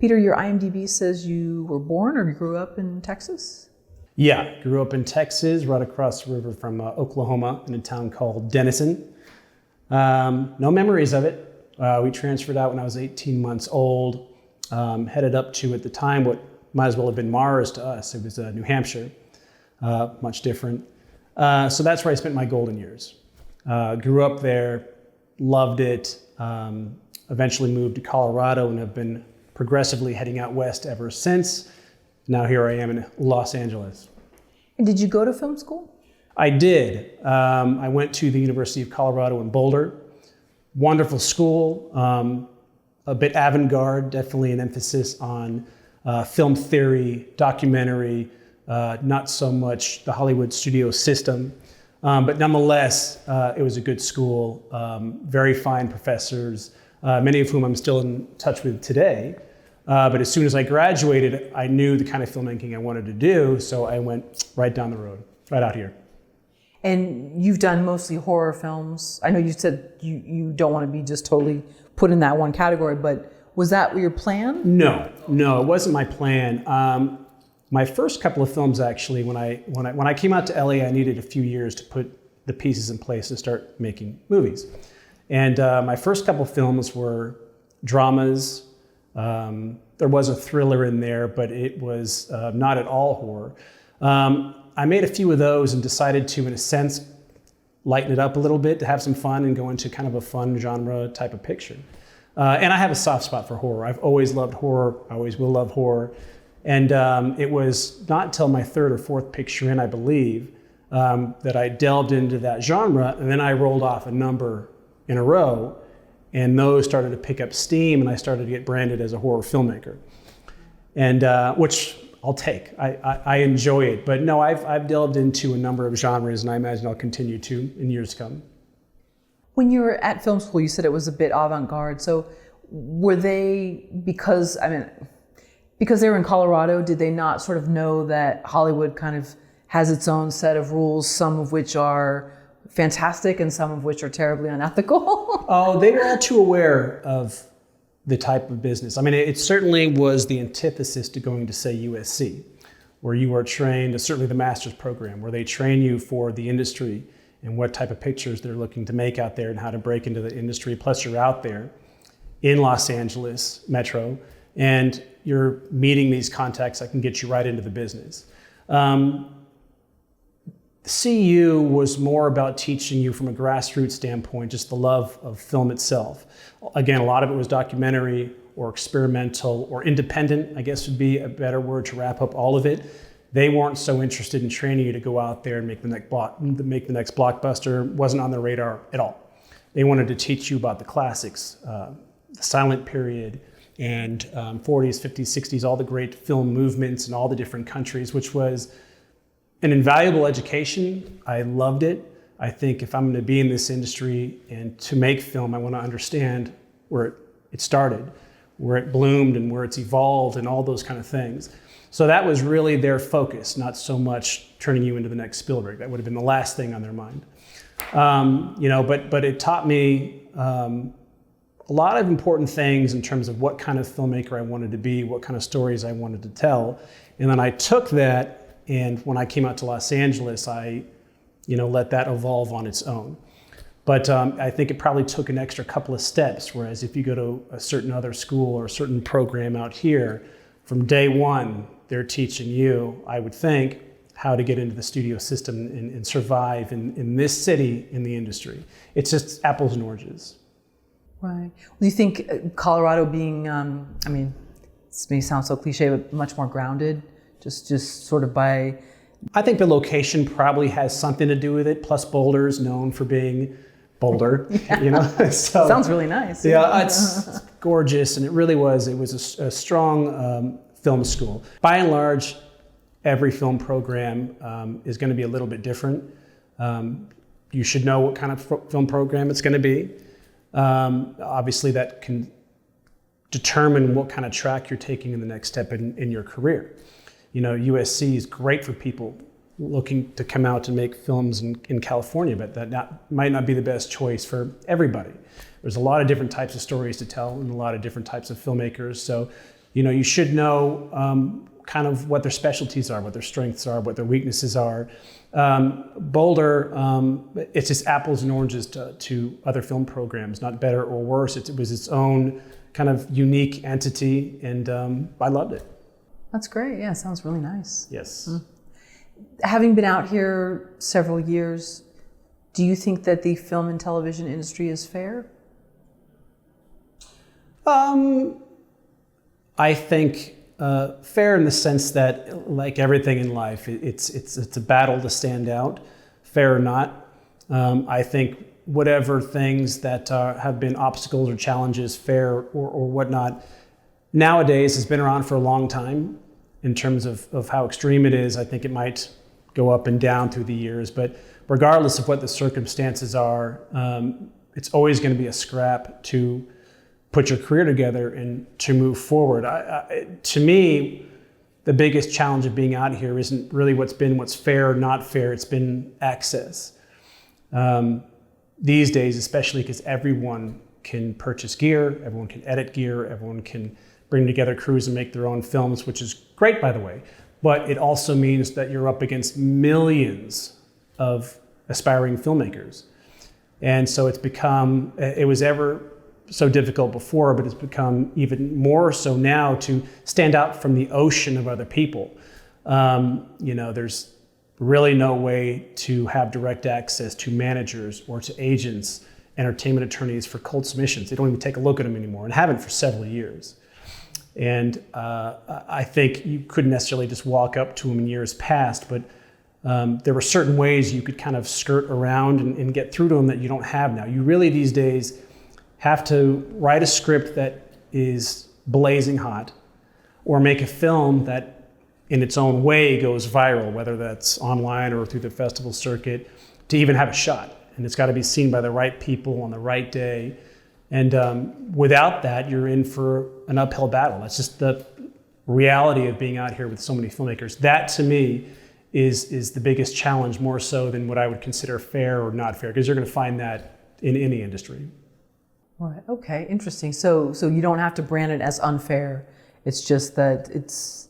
Peter, your IMDb says you were born or you grew up in Texas? Yeah, grew up in Texas, right across the river from Oklahoma, in a town called Denison. No memories of it. We transferred out when I was 18 months old, headed up to, at the time, what might as well have been Mars to us. It was New Hampshire, much different. So that's where I spent my golden years. Grew up there, loved it, eventually moved to Colorado and have been progressively heading out west ever since. Now here I am in Los Angeles. And did you go to film school? I did. I went to the University of Colorado in Boulder. Wonderful school, a bit avant-garde, definitely an emphasis on film theory, documentary, not so much the Hollywood studio system. But nonetheless, it was a good school, very fine professors, many of whom I'm still in touch with today. But as soon as I graduated, I knew the kind of filmmaking I wanted to do, so I went right down the road, right out here. And you've done mostly horror films. I know you said you don't want to be just totally put in that one category, but was that your plan? No, it wasn't my plan. My first couple of films, actually, when I came out to LA, I needed a few years to put the pieces in place to start making movies. And my first couple of films were dramas. There was a thriller in there, but it was not at all horror. I made a few of those and decided to, in a sense, lighten it up a little bit to have some fun and go into kind of a fun genre type of picture. And I have a soft spot for horror. I've always loved horror. I always will love horror. And it was not until my third or fourth picture in, I believe, that I delved into that genre, and then I rolled off a number in a row, and those started to pick up steam, and I started to get branded as a horror filmmaker, and which I'll take. I enjoy it, but no, I've delved into a number of genres, and I imagine I'll continue to in years to come. When you were at film school, you said it was a bit avant-garde. So were they, because they were in Colorado, did they not sort of know that Hollywood kind of has its own set of rules, some of which are fantastic and some of which are terribly unethical? Oh, they were all too aware of the type of business. I mean, it certainly was the antithesis to going to, say, USC, where you are trained, certainly the master's program, where they train you for the industry and what type of pictures they're looking to make out there and how to break into the industry. Plus, you're out there in Los Angeles Metro, and you're meeting these contacts that can get you right into the business. CU was more about teaching you from a grassroots standpoint, just the love of film itself. Again, a lot of it was documentary or experimental or independent, I guess would be a better word to wrap up all of it. They weren't so interested in training you to go out there and make the next blockbuster. Wasn't on their radar at all. They wanted to teach you about the classics, the silent period, and 40s, 50s, 60s, all the great film movements in all the different countries, which was an invaluable education. I loved it. I think if I'm going to be in this industry and to make film, I want to understand where it started, where it bloomed and where it's evolved and all those kind of things. So that was really their focus, not so much turning you into the next Spielberg. That would have been the last thing on their mind. But it taught me a lot of important things in terms of what kind of filmmaker I wanted to be, what kind of stories I wanted to tell. And then I took that, and when I came out to Los Angeles, I let that evolve on its own. But I think it probably took an extra couple of steps, whereas if you go to a certain other school or a certain program out here, from day one, they're teaching you, I would think, how to get into the studio system and survive in this city, in the industry. It's just apples and oranges. Right. Do you think Colorado being, this may sound so cliche, but much more grounded, just sort of by... I think the location probably has something to do with it, plus Boulder's known for being Boulder, So, sounds really nice. Yeah, it's gorgeous, and it really was. It was a strong film school. By and large, every film program is going to be a little bit different. You should know what kind of film program it's going to be. Obviously, that can determine what kind of track you're taking in the next step in your career. USC is great for people looking to come out and make films in California, but that might not be the best choice for everybody. There's a lot of different types of stories to tell and a lot of different types of filmmakers. So You should know kind of what their specialties are, what their strengths are, what their weaknesses are. Boulder, it's just apples and oranges to other film programs, not better or worse. It was its own kind of unique entity, and I loved it. That's great. Yeah, sounds really nice. Yes. Having been out here several years, do you think that the film and television industry is fair? I think fair in the sense that, like everything in life, it's a battle to stand out, fair or not. I think whatever things that have been obstacles or challenges, fair or whatnot, nowadays has been around for a long time in terms of how extreme it is. I think it might go up and down through the years, but regardless of what the circumstances are, it's always going to be a scrap to put your career together and to move forward. To me, the biggest challenge of being out here isn't really what's fair or not fair. It's been access. These days, especially because everyone can purchase gear, everyone can edit gear, everyone can bring together crews and make their own films, which is great, by the way. But it also means that you're up against millions of aspiring filmmakers. And so it was ever so difficult before, but it's become even more so now to stand out from the ocean of other people. There's really no way to have direct access to managers or to agents, entertainment attorneys for cold submissions. They don't even take a look at them anymore, and haven't for several years. And I think you couldn't necessarily just walk up to them in years past, but there were certain ways you could kind of skirt around and get through to them that you don't have now. You really these days have to write a script that is blazing hot, or make a film that in its own way goes viral, whether that's online or through the festival circuit, to even have a shot. And it's got to be seen by the right people on the right day. And without that, you're in for an uphill battle. That's just the reality of being out here with so many filmmakers. That, to me, is the biggest challenge, more so than what I would consider fair or not fair, because you're going to find that in any industry. Right. Okay. Interesting. So you don't have to brand it as unfair. It's just that it's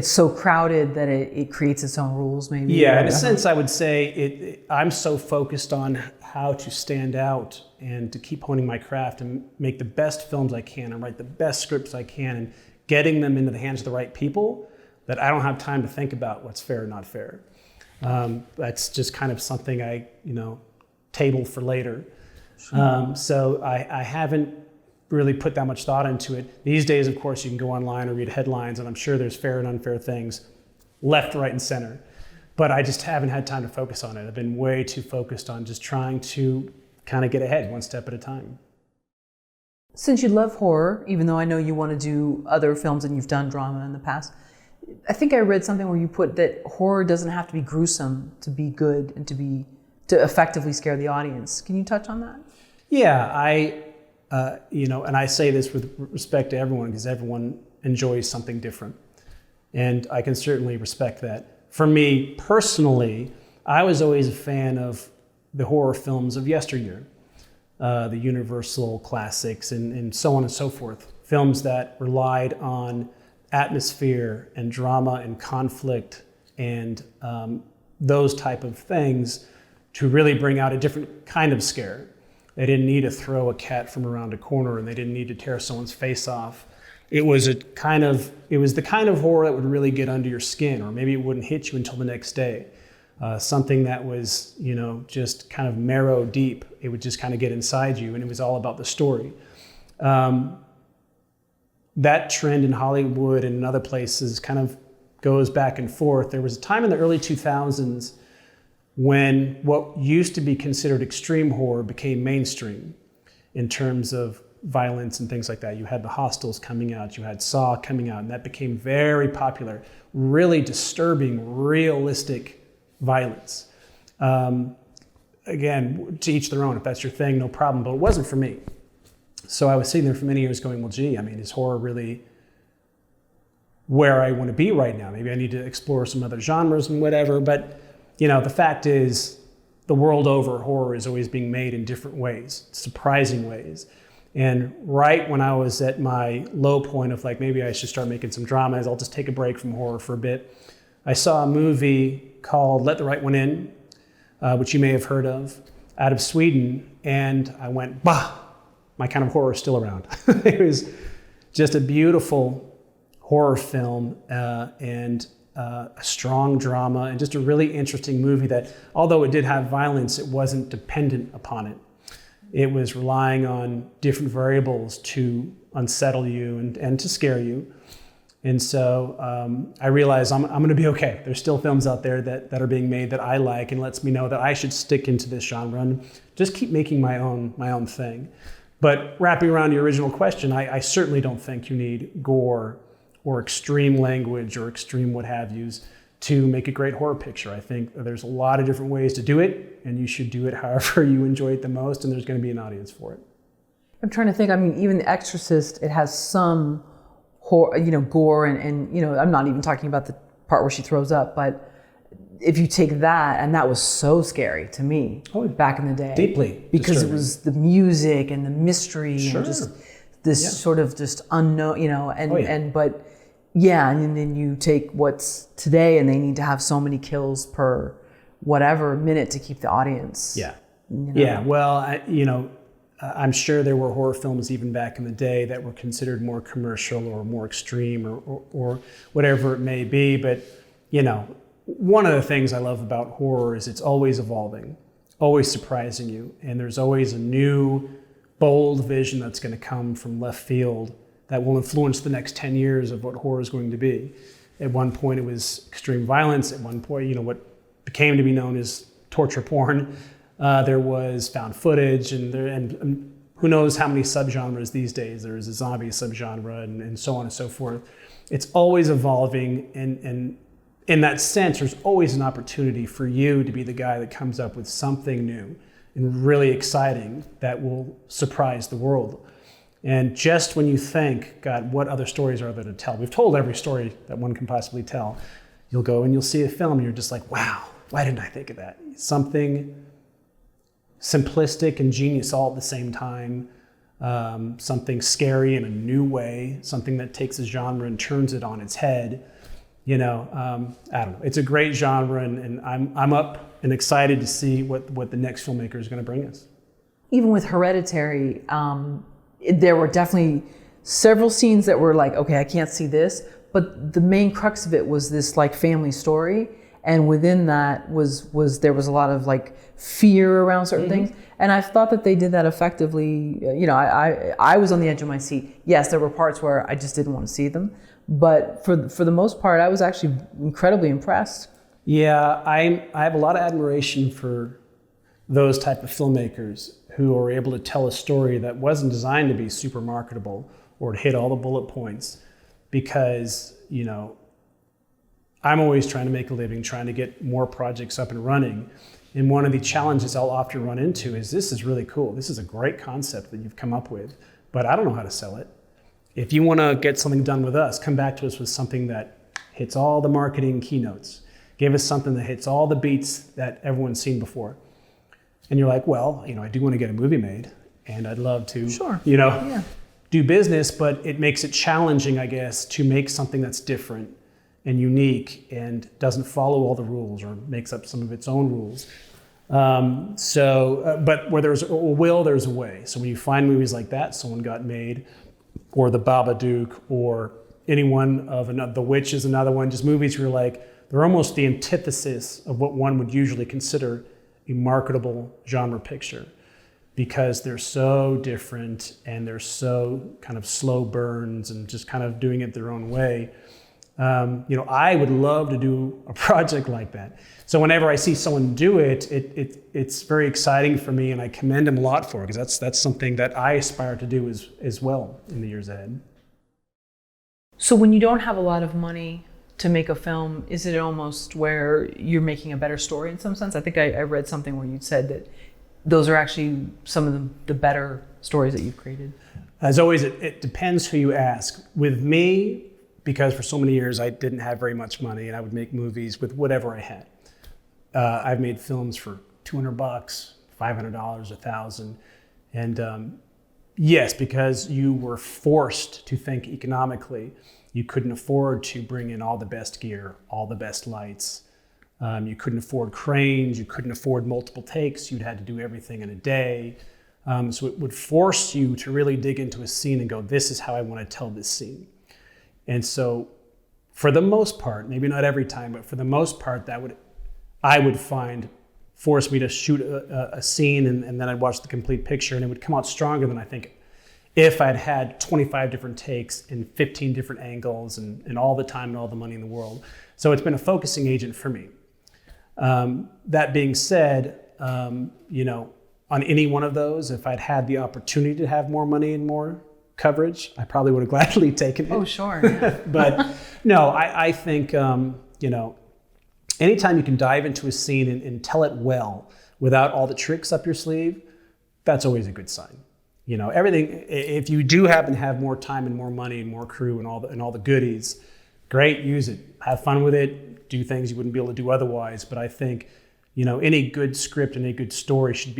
so crowded that it creates its own rules, maybe. Yeah. In a sense, I would say I'm so focused on how to stand out and to keep honing my craft and make the best films I can and write the best scripts I can and getting them into the hands of the right people, that I don't have time to think about what's fair or not fair. That's just kind of something I table for later. Sure. So I haven't really put that much thought into it. These days, of course, you can go online or read headlines, and I'm sure there's fair and unfair things left, right, and center. But I just haven't had time to focus on it. I've been way too focused on just trying to kind of get ahead one step at a time. Since you love horror, even though I know you want to do other films and you've done drama in the past, I think I read something where you put that horror doesn't have to be gruesome to be good and to effectively scare the audience. Can you touch on that? Yeah, and I say this with respect to everyone, because everyone enjoys something different. And I can certainly respect that. For me personally, I was always a fan of the horror films of yesteryear, the Universal classics and so on and so forth. Films that relied on atmosphere and drama and conflict and those type of things to really bring out a different kind of scare. They didn't need to throw a cat from around a corner, and they didn't need to tear someone's face off. It was the kind of horror that would really get under your skin, or maybe it wouldn't hit you until the next day. Something that was, just kind of marrow deep. It would just kind of get inside you, and it was all about the story. That trend in Hollywood and in other places kind of goes back and forth. There was a time in the early 2000s when what used to be considered extreme horror became mainstream in terms of violence and things like that. You had the Hostels coming out, you had Saw coming out, and that became very popular. Really disturbing, realistic violence. Again, to each their own. If that's your thing, no problem, but it wasn't for me. So I was sitting there for many years going, well, gee, is horror really where I want to be right now? Maybe I need to explore some other genres and whatever, but the fact is, the world over, horror is always being made in different ways, surprising ways. And right when I was at my low point of like, maybe I should start making some dramas, I'll just take a break from horror for a bit, I saw a movie called Let the Right One In, which you may have heard of, out of Sweden. And I went, bah, my kind of horror is still around. It was just a beautiful horror film and a strong drama and just a really interesting movie that, although it did have violence, it wasn't dependent upon it. It was relying on different variables to unsettle you and to scare you. And so I realized I'm going to be okay. There's still films out there that are being made that I like, and lets me know that I should stick into this genre and just keep making my own thing. But wrapping around your original question, I certainly don't think you need gore or extreme language or extreme what have yous to make a great horror picture. I think there's a lot of different ways to do it, and you should do it however you enjoy it the most, and there's going to be an audience for it. I'm trying to think, I mean, even The Exorcist, it has some horror, gore and I'm not even talking about the part where she throws up, but if you take that, and that was so scary to me back in the day. Deeply because disturbing. It was the music and the mystery and just this sort of just unknown, and then you take what's today and they need to have so many kills per whatever minute to keep the audience. Yeah. Yeah. Well, I'm sure there were horror films even back in the day that were considered more commercial or more extreme or whatever it may be. But, one of the things I love about horror is it's always evolving, always surprising you. And there's always a new, bold vision that's going to come from left field that will influence the next 10 years of what horror is going to be. At one point, it was extreme violence. At one point, what became to be known as torture porn. There was found footage, and who knows how many subgenres these days. There's a zombie subgenre, and so on and so forth. It's always evolving, and in that sense, there's always an opportunity for you to be the guy that comes up with something new and really exciting that will surprise the world. And just when you think, God, what other stories are there to tell? We've told every story that one can possibly tell. You'll go and you'll see a film and you're just like, wow, why didn't I think of that? Something simplistic and genius all at the same time. Something scary in a new way, something that takes a genre and turns it on its head. I don't know. It's a great genre, and I'm up and excited to see what the next filmmaker is going to bring us. Even with Hereditary, there were definitely several scenes that were like, okay, I can't see this, but the main crux of it was this like family story, and within that was there was a lot of like fear around certain things, and I thought that they did that effectively. I was on the edge of my seat. Yes, there were parts where I just didn't want to see them, but for the most part, I was actually incredibly impressed. Yeah, I have a lot of admiration for those type of filmmakers who are able to tell a story that wasn't designed to be super marketable or to hit all the bullet points, because I'm always trying to make a living, trying to get more projects up and running. And one of the challenges I'll often run into is, this is really cool. This is a great concept that you've come up with, but I don't know how to sell it. If you want to get something done with us, come back to us with something that hits all the marketing keynotes. Give us something that hits all the beats that everyone's seen before. And you're like, well, I do want to get a movie made, and I'd love to, do business, but it makes it challenging, I guess, to make something that's different and unique and doesn't follow all the rules or makes up some of its own rules. But where there's a will, there's a way. So when you find movies like that, Someone Got Made, or The Babadook, or any one of The Witch is another one, just movies where you're like, they're almost the antithesis of what one would usually consider a marketable genre picture, because they're so different and they're so kind of slow burns and just kind of doing it their own way. I would love to do a project like that. So whenever I see someone do it, it's very exciting for me, and I commend them a lot for it, because that's something that I aspire to do as well in the years ahead. So when you don't have a lot of money to make a film, is it almost where you're making a better story in some sense? I think I read something where you said that those are actually some of the better stories that you've created. As always, it depends who you ask. With me, because for so many years I didn't have very much money, and I would make movies with whatever I had. I've made films for $200, $500, $1,000, and Yes, because you were forced to think economically. You couldn't afford to bring in all the best gear, all the best lights. You couldn't afford cranes. You couldn't afford multiple takes. You'd had to do everything in a day. So it would force you to really dig into a scene and go, this is how I want to tell this scene. And so for the most part, maybe not every time, but for the most part, I would find forced me to shoot a scene and then I'd watch the complete picture and it would come out stronger than I think if I'd had 25 different takes and 15 different angles and all the time and all the money in the world. So it's been a focusing agent for me. That being said, on any one of those, if I'd had the opportunity to have more money and more coverage, I probably would have gladly taken it. Oh, sure. Yeah. But no, I think, anytime you can dive into a scene and tell it well without all the tricks up your sleeve, that's always a good sign. Everything, if you do happen to have more time and more money and more crew and all the goodies, great, use it. Have fun with it, do things you wouldn't be able to do otherwise. But I think, any good script and a good story should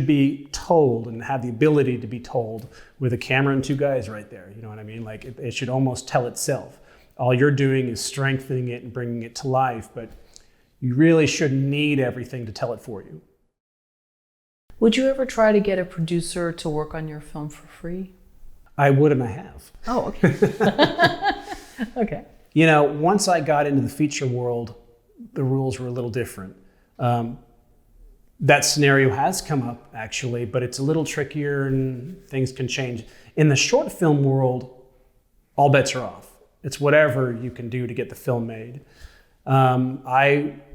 be told and have the ability to be told with a camera and two guys right there. You know what I mean? Like it should almost tell itself. All you're doing is strengthening it and bringing it to life, but you really shouldn't need everything to tell it for you. Would you ever try to get a producer to work on your film for free? I would and I have. Oh, okay. Okay. Once I got into the feature world, the rules were a little different. That scenario has come up actually, but it's a little trickier and things can change. In the short film world, all bets are off. It's whatever you can do to get the film made.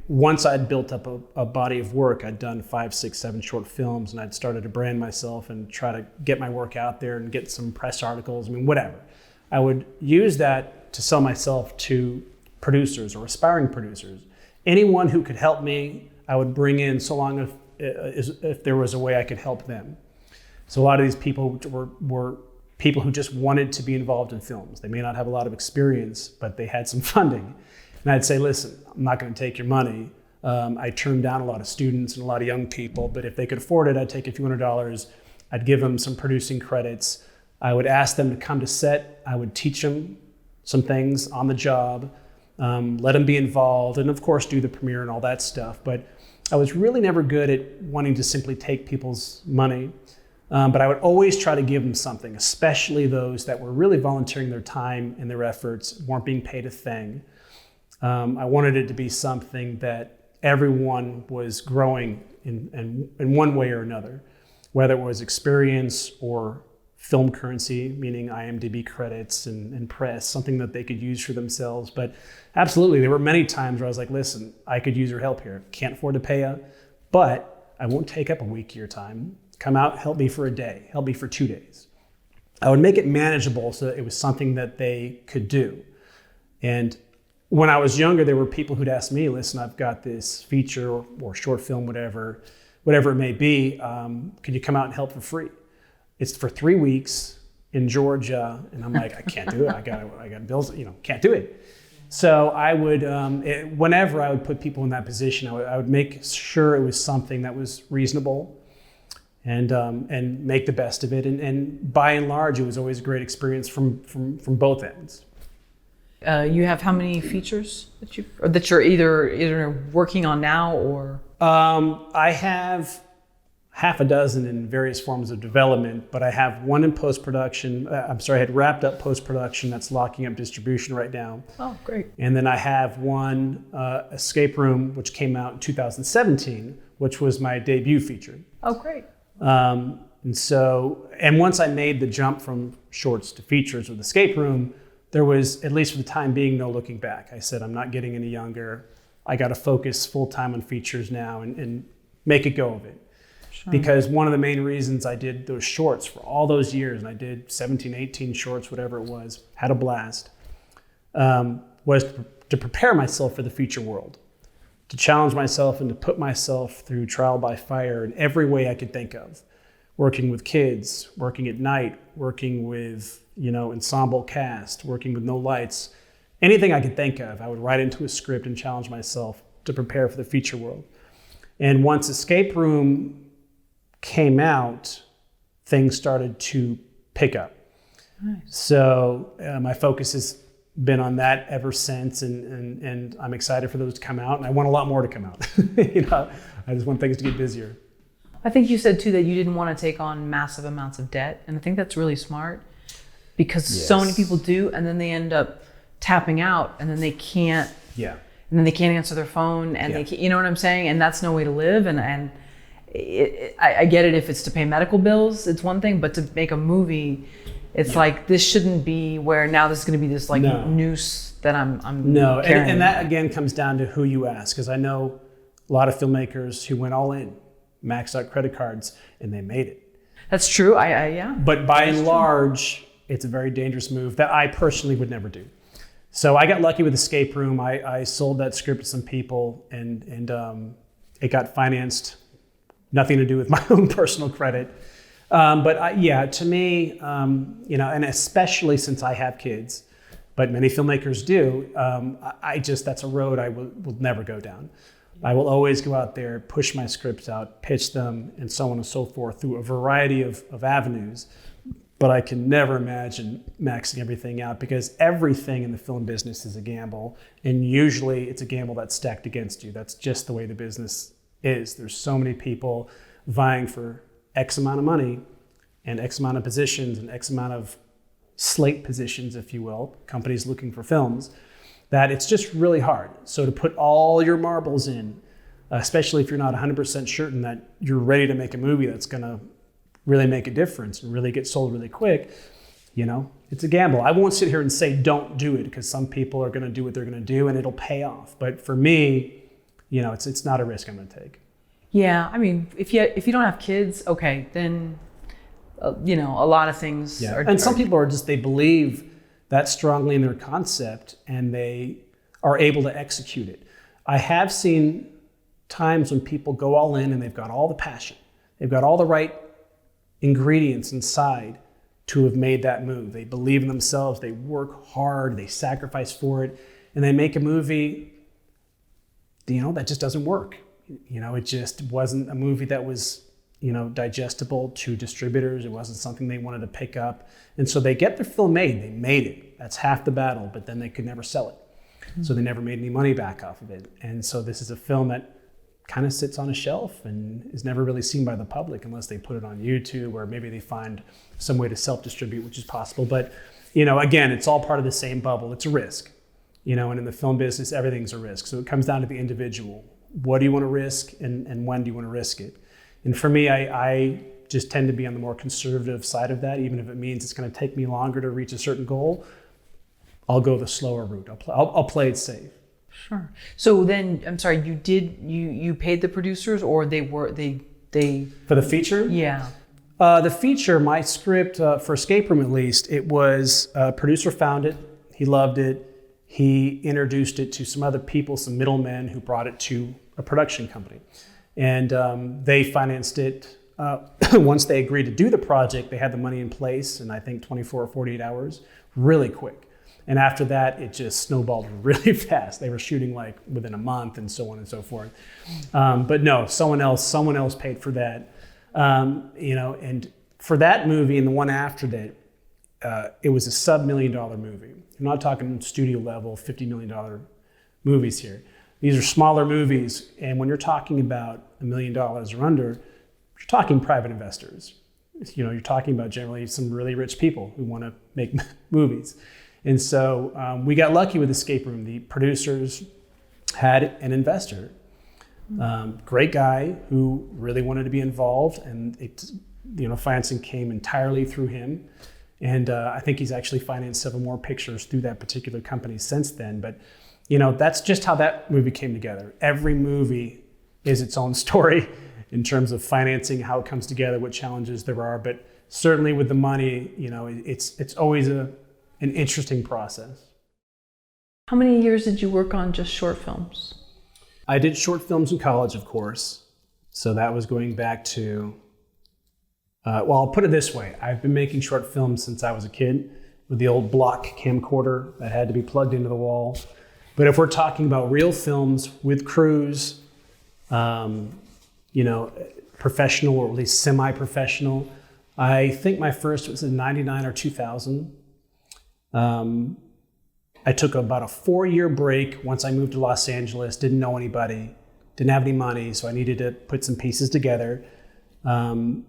Once I'd built up a body of work, I'd done 5, 6, 7 short films, and I'd started to brand myself and try to get my work out there and get some press articles, whatever. I would use that to sell myself to producers or aspiring producers. Anyone who could help me, I would bring in so long if there was a way I could help them. So a lot of these people were people who just wanted to be involved in films. They may not have a lot of experience, but they had some funding. And I'd say, listen, I'm not going to take your money. I turned down a lot of students and a lot of young people, but if they could afford it, I'd take a few $100s. I'd give them some producing credits. I would ask them to come to set. I would teach them some things on the job, let them be involved, and of course do the premiere and all that stuff. But I was really never good at wanting to simply take people's money. But I would always try to give them something, especially those that were really volunteering their time and their efforts, weren't being paid a thing. I wanted it to be something that everyone was growing in one way or another, whether it was experience or film currency, meaning IMDb credits and press, something that they could use for themselves. But absolutely, there were many times where I was like, listen, I could use your help here. Can't afford to pay you, but I won't take up a week of your time. Come out, help me for a day, help me for 2 days. I would make it manageable so that it was something that they could do. And when I was younger, there were people who'd ask me, listen, I've got this feature or short film, whatever it may be, could you come out and help for free? It's for 3 weeks in Georgia. And I'm like, I can't do it. I got bills, can't do it. So I would, whenever I would put people in that position, I would make sure it was something that was reasonable and make the best of it. And by and large, it was always a great experience from both ends. You have how many features that you're either working on now or? I have half a dozen in various forms of development, but I have one in post-production. I had wrapped up post-production that's locking up distribution right now. Oh, great. And then I have one, Escape Room, which came out in 2017, which was my debut feature. Oh, great. And once I made the jump from shorts to features with Escape Room, there was, at least for the time being, no looking back. I said, I'm not getting any younger. I got to focus full time on features now and make a go of it. Sure. Because one of the main reasons I did those shorts for all those years, and I did 17, 18 shorts, whatever it was, had a blast, was to prepare myself for the feature world, to challenge myself and to put myself through trial by fire in every way I could think of. Working with kids, working at night, working with, ensemble cast, working with no lights, anything I could think of, I would write into a script and challenge myself to prepare for the feature world. And once Escape Room came out, things started to pick up. Nice. So my focus has been on that ever since, and I'm excited for those to come out, and I want a lot more to come out. I just want things to get busier. I think you said too that you didn't want to take on massive amounts of debt, and I think that's really smart because so many people do, and then they end up tapping out, and then they can't. Yeah. And then they can't answer their phone, and they can't, you know what I'm saying? And that's no way to live. And I get it if it's to pay medical bills, it's one thing, but to make a movie, it's like this shouldn't be where now this is going to be this like noose that I'm carrying. And that again comes down to who you ask, because I know a lot of filmmakers who went all in, maxed out credit cards, and they made it. That's true. Yeah. But by and large, it's a very dangerous move that I personally would never do. So I got lucky with Escape Room. I sold that script to some people, and it got financed. Nothing to do with my own personal credit. To me, and especially since I have kids, but many filmmakers do, that's a road I will never go down. I will always go out there, push my scripts out, pitch them, and so on and so forth through a variety of avenues. But I can never imagine maxing everything out, because everything in the film business is a gamble. And usually it's a gamble that's stacked against you. That's just the way the business is. There's so many people vying for X amount of money and X amount of positions and X amount of slate positions, if you will, companies looking for films, that it's just really hard. So to put all your marbles in, especially if you're not 100% certain that you're ready to make a movie that's going to really make a difference and really get sold really quick, it's a gamble. I won't sit here and say don't do it, because some people are going to do what they're going to do and it'll pay off. But for me, it's not a risk I'm going to take. Yeah, I mean, if you don't have kids, okay, then a lot of things are. And some people they believe that strongly in their concept, and they are able to execute it. I have seen times when people go all in and they've got all the passion, they've got all the right ingredients inside to have made that move. They believe in themselves, they work hard, they sacrifice for it, and they make a movie, that just doesn't work. It just wasn't a movie that was, digestible to distributors. It wasn't something they wanted to pick up. And so they get their film made. They made it. That's half the battle, but then they could never sell it. Mm-hmm. So they never made any money back off of it. And so this is a film that kind of sits on a shelf and is never really seen by the public unless they put it on YouTube, or maybe they find some way to self-distribute, which is possible. But, again, it's all part of the same bubble. It's a risk, and in the film business, everything's a risk. So it comes down to the individual. What do you want to risk, and when do you want to risk it? And for me, I just tend to be on the more conservative side of that. Even if it means it's going to take me longer to reach a certain goal, I'll go the slower route. I'll play it safe. Sure. So then, I'm sorry, you paid the producers, or they for the feature? Yeah. The feature, my script for Escape Room, at least, it was a producer found it, he loved it, he introduced it to some other people, some middlemen who brought it to a production company, and they financed it. Once they agreed to do the project, they had the money in place in, I think, 24 or 48 hours, really quick. And after that, it just snowballed really fast. They were shooting like within a month, and so on and so forth. But no, someone else paid for that. And for that movie and the one after that, it was a sub-$1 million movie. I'm not talking studio level, $50 million movies here. These are smaller movies. And when you're talking about $1 million or under, you're talking private investors. You're talking about generally some really rich people who want to make movies. And so we got lucky with Escape Room. The producers had an investor, great guy who really wanted to be involved, and financing came entirely through him. And I think he's actually financed several more pictures through that particular company since then. But that's just how that movie came together. Every movie is its own story in terms of financing, how it comes together, what challenges there are. But certainly with the money, it's always an interesting process. How many years did you work on just short films? I did short films in college, of course. So that was going back to, I'll put it this way. I've been making short films since I was a kid with the old block camcorder that had to be plugged into the wall. But if we're talking about real films with crews, professional or at least semi-professional, I think my first was in 99 or 2000. I took about a 4-year break once I moved to Los Angeles, didn't know anybody, didn't have any money, so I needed to put some pieces together. And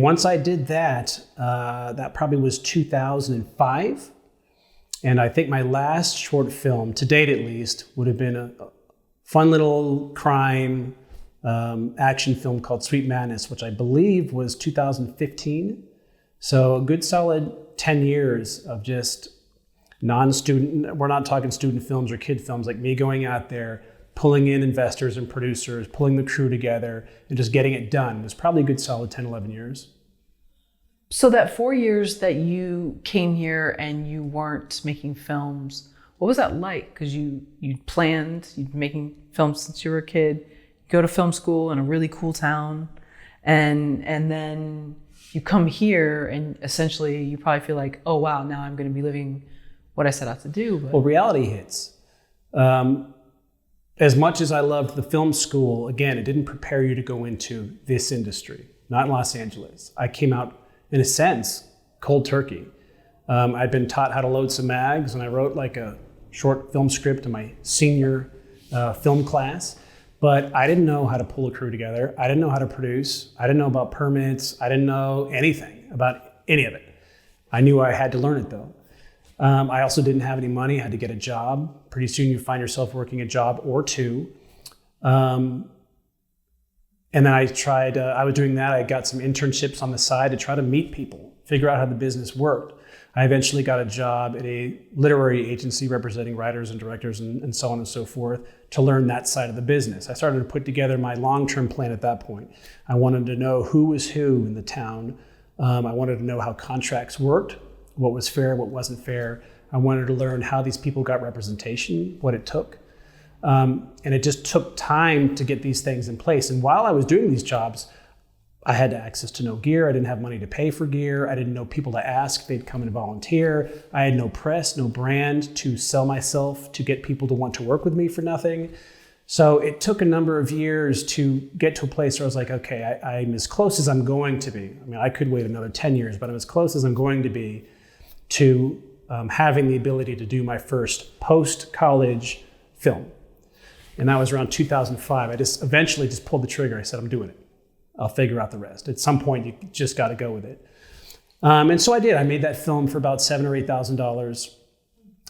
once I did that, that probably was 2005. And I think my last short film, to date at least, would have been a fun little crime action film called Sweet Madness, which I believe was 2015. So a good solid 10 years of just non-student, we're not talking student films or kid films, like me going out there, pulling in investors and producers, pulling the crew together, and just getting it done. It was probably a good solid 10, 11 years. So that 4 years that you came here and you weren't making films, what was that like? Because you'd planned, you'd been making films since you were a kid, go to film school in a really cool town, and then you come here and essentially you probably feel like, oh wow, now I'm going to be living what I set out to do. But... Well, reality hits. As much as I loved the film school, again, it didn't prepare you to go into this industry, not in Los Angeles. I came out, in a sense, cold turkey. I'd been taught how to load some mags, and I wrote like a short film script in my senior film class, but I didn't know how to pull a crew together. I didn't know how to produce. I didn't know about permits. I didn't know anything about any of it. I knew I had to learn it though. I also didn't have any money. I had to get a job. Pretty soon you find yourself working a job or two. And then I tried, I was doing that. I got some internships on the side to try to meet people, figure out how the business worked. I eventually got a job at a literary agency representing writers and directors and so on and so forth to learn that side of the business. I started to put together my long-term plan at that point. I wanted to know who was who in the town. I wanted to know how contracts worked, what was fair, what wasn't fair. I wanted to learn how these people got representation, what it took. And it just took time to get these things in place. And while I was doing these jobs, I had access to no gear. I didn't have money to pay for gear. I didn't know people to ask. They'd come and volunteer. I had no press, no brand to sell myself, to get people to want to work with me for nothing. So it took a number of years to get to a place where I was like, okay, I'm as close as I'm going to be. I mean, I could wait another 10 years, but I'm as close as I'm going to be to having the ability to do my first post-college film. And that was around 2005. I just eventually just pulled the trigger. I said, I'm doing it. I'll figure out the rest. At some point, you just got to go with it. And so I did. I made that film for about $7,000 or $8,000.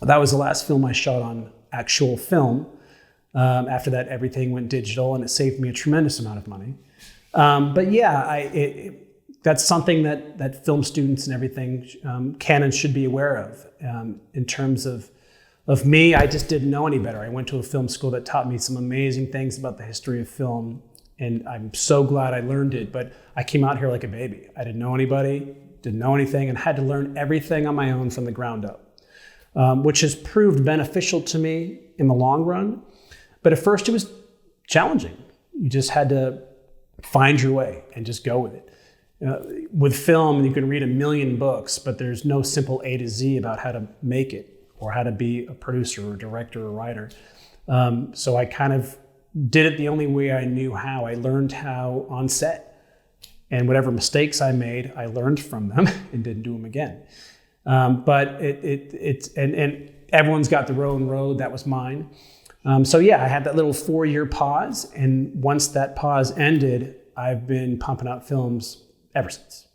That was the last film I shot on actual film. After that, everything went digital, and it saved me a tremendous amount of money. But yeah, that's something that film students and everything can and should be aware of. In terms of me, I just didn't know any better. I went to a film school that taught me some amazing things about the history of film, and I'm so glad I learned it, but I came out here like a baby. I didn't know anybody, didn't know anything, and had to learn everything on my own from the ground up, which has proved beneficial to me in the long run. But at first it was challenging. You just had to find your way and just go with it. With film, you can read a million books, but there's no simple A to Z about how to make it or how to be a producer or a director or writer. So I kind of did it the only way I knew how. I learned how on set. And whatever mistakes I made, I learned from them and didn't do them again. But and everyone's got their own road. That was mine. So yeah, I had that little 4-year pause. And once that pause ended, I've been pumping out films ever since.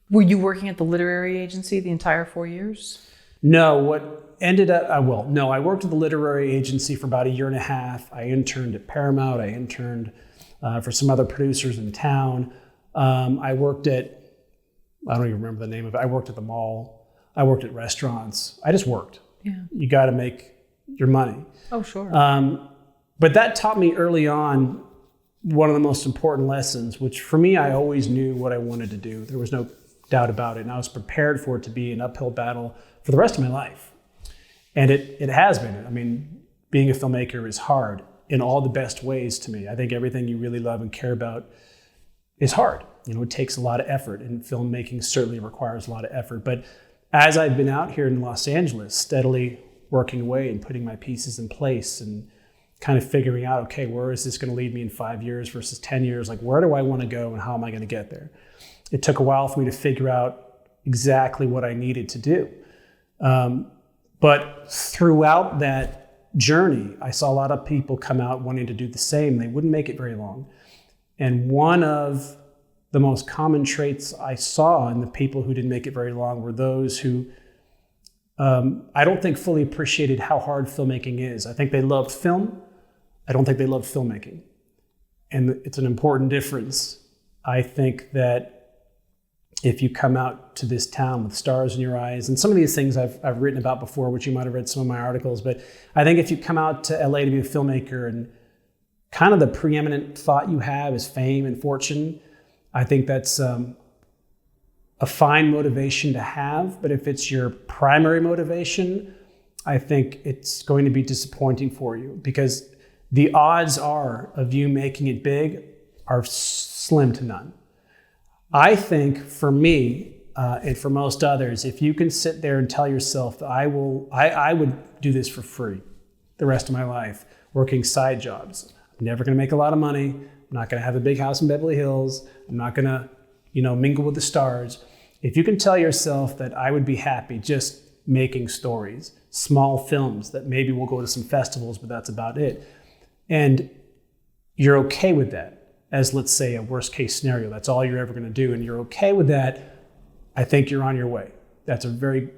Were you working at the literary agency the entire 4 years? No, what ended up, I worked at the literary agency for about 1.5 years. I interned at Paramount. I interned for some other producers in town. I worked at, I don't even remember the name of it. I worked at the mall. I worked at restaurants. I just worked. Yeah. You got to make your money. Oh, sure. But that taught me early on one of the most important lessons, which for me, I always knew what I wanted to do. There was no doubt about it. And I was prepared for it to be an uphill battle for the rest of my life. And it has been. I mean, being a filmmaker is hard in all the best ways to me. I think everything you really love and care about is hard. You know, it takes a lot of effort, and filmmaking certainly requires a lot of effort. But as I've been out here in Los Angeles, steadily working away and putting my pieces in place and kind of figuring out, okay, where is this going to lead me in 5 years versus 10 years? Like, where do I want to go and how am I going to get there? It took a while for me to figure out exactly what I needed to do. But throughout that journey, I saw a lot of people come out wanting to do the same. They wouldn't make it very long. And one of the most common traits I saw in the people who didn't make it very long were those who I don't think fully appreciated how hard filmmaking is. I think they loved film. I don't think they loved filmmaking. And it's an important difference. I think that if you come out to this town with stars in your eyes, and some of these things I've written about before, which you might have read some of my articles, but I think if you come out to LA to be a filmmaker and kind of the preeminent thought you have is fame and fortune, I think that's a fine motivation to have. But if it's your primary motivation, I think it's going to be disappointing for you, because the odds are of you making it big are slim to none. I think for me, and for most others, if you can sit there and tell yourself that I would do this for free the rest of my life, working side jobs. I'm never going to make a lot of money. I'm not going to have a big house in Beverly Hills. I'm not going to, mingle with the stars. If you can tell yourself that I would be happy just making stories, small films that maybe will go to some festivals, but that's about it, and you're okay with that, as let's say a worst case scenario, that's all you're ever going to do, and you're okay with that, I think you're on your way. That's a very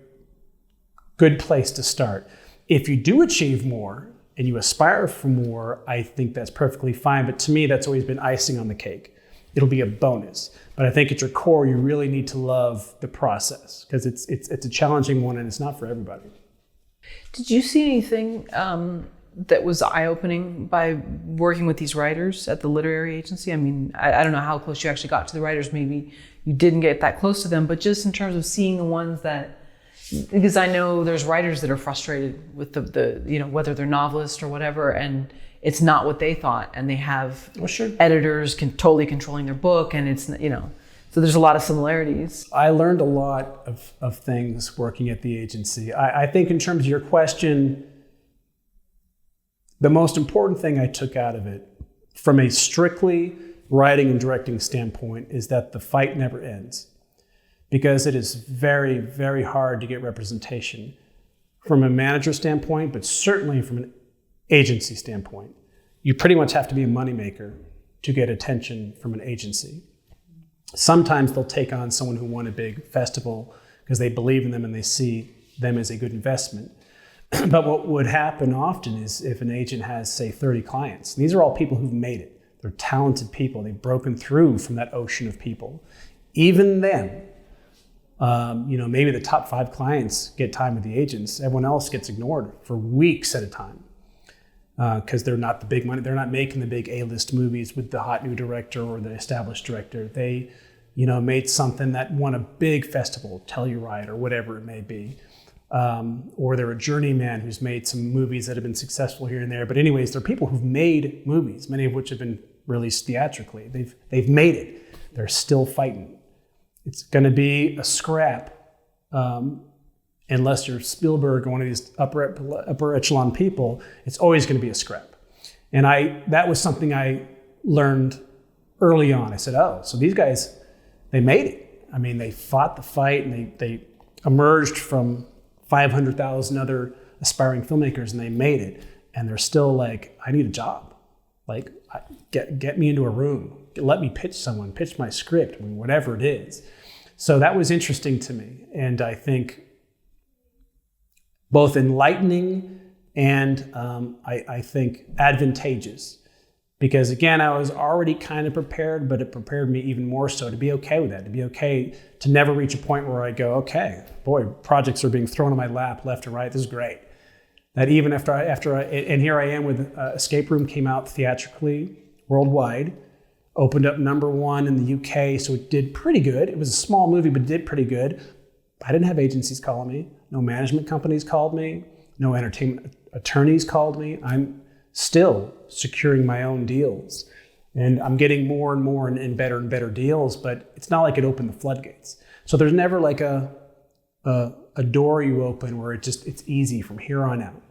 good place to start. If you do achieve more and you aspire for more, I think that's perfectly fine. But to me, that's always been icing on the cake. It'll be a bonus. But I think at your core, you really need to love the process, because it's a challenging one and it's not for everybody. Did you see anything that was eye-opening by working with these writers at the literary agency? I mean, I don't know how close you actually got to the writers. Maybe you didn't get that close to them, but just in terms of seeing the ones that, because I know there's writers that are frustrated with the whether they're novelists or whatever, and it's not what they thought, and they have editors totally controlling their book, and it's, so there's a lot of similarities. I learned a lot of things working at the agency. I think in terms of your question, the most important thing I took out of it from a strictly writing and directing standpoint is that the fight never ends, because it is very, very hard to get representation from a manager standpoint, but certainly from an agency standpoint. You pretty much have to be a moneymaker to get attention from an agency. Sometimes they'll take on someone who won a big festival because they believe in them and they see them as a good investment. But what would happen often is if an agent has, say, 30 clients, these are all people who've made it. They're talented people. They've broken through from that ocean of people. Even then, maybe the top 5 clients get time with the agents. Everyone else gets ignored for weeks at a time because they're not the big money. They're not making the big A-list movies with the hot new director or the established director. They, made something that won a big festival, Telluride or whatever it may be. Or they're a journeyman who's made some movies that have been successful here and there. But anyways, they're people who've made movies, many of which have been released theatrically. They've made it. They're still fighting. It's going to be a scrap, unless you're Spielberg or one of these upper echelon people. It's always going to be a scrap. And that was something I learned early on. I said, oh, so these guys, they made it. I mean, they fought the fight, and they emerged from 500,000 other aspiring filmmakers, and they made it. And they're still like, I need a job. Like, get me into a room. Let me pitch my script, whatever it is. So that was interesting to me. And I think both enlightening and I think advantageous. Because again, I was already kind of prepared, but it prepared me even more so to be okay with that, to be okay to never reach a point where I go, okay, boy, projects are being thrown on my lap left and right. This is great. That even after I and here I am with Escape Room came out theatrically worldwide, opened up #1 in the UK, so it did pretty good. It was a small movie, but it did pretty good. I didn't have agencies calling me. No management companies called me. No entertainment attorneys called me. I'm still securing my own deals. And I'm getting more and more and better deals, but it's not like it opened the floodgates. So there's never like a door you open where it's easy from here on out.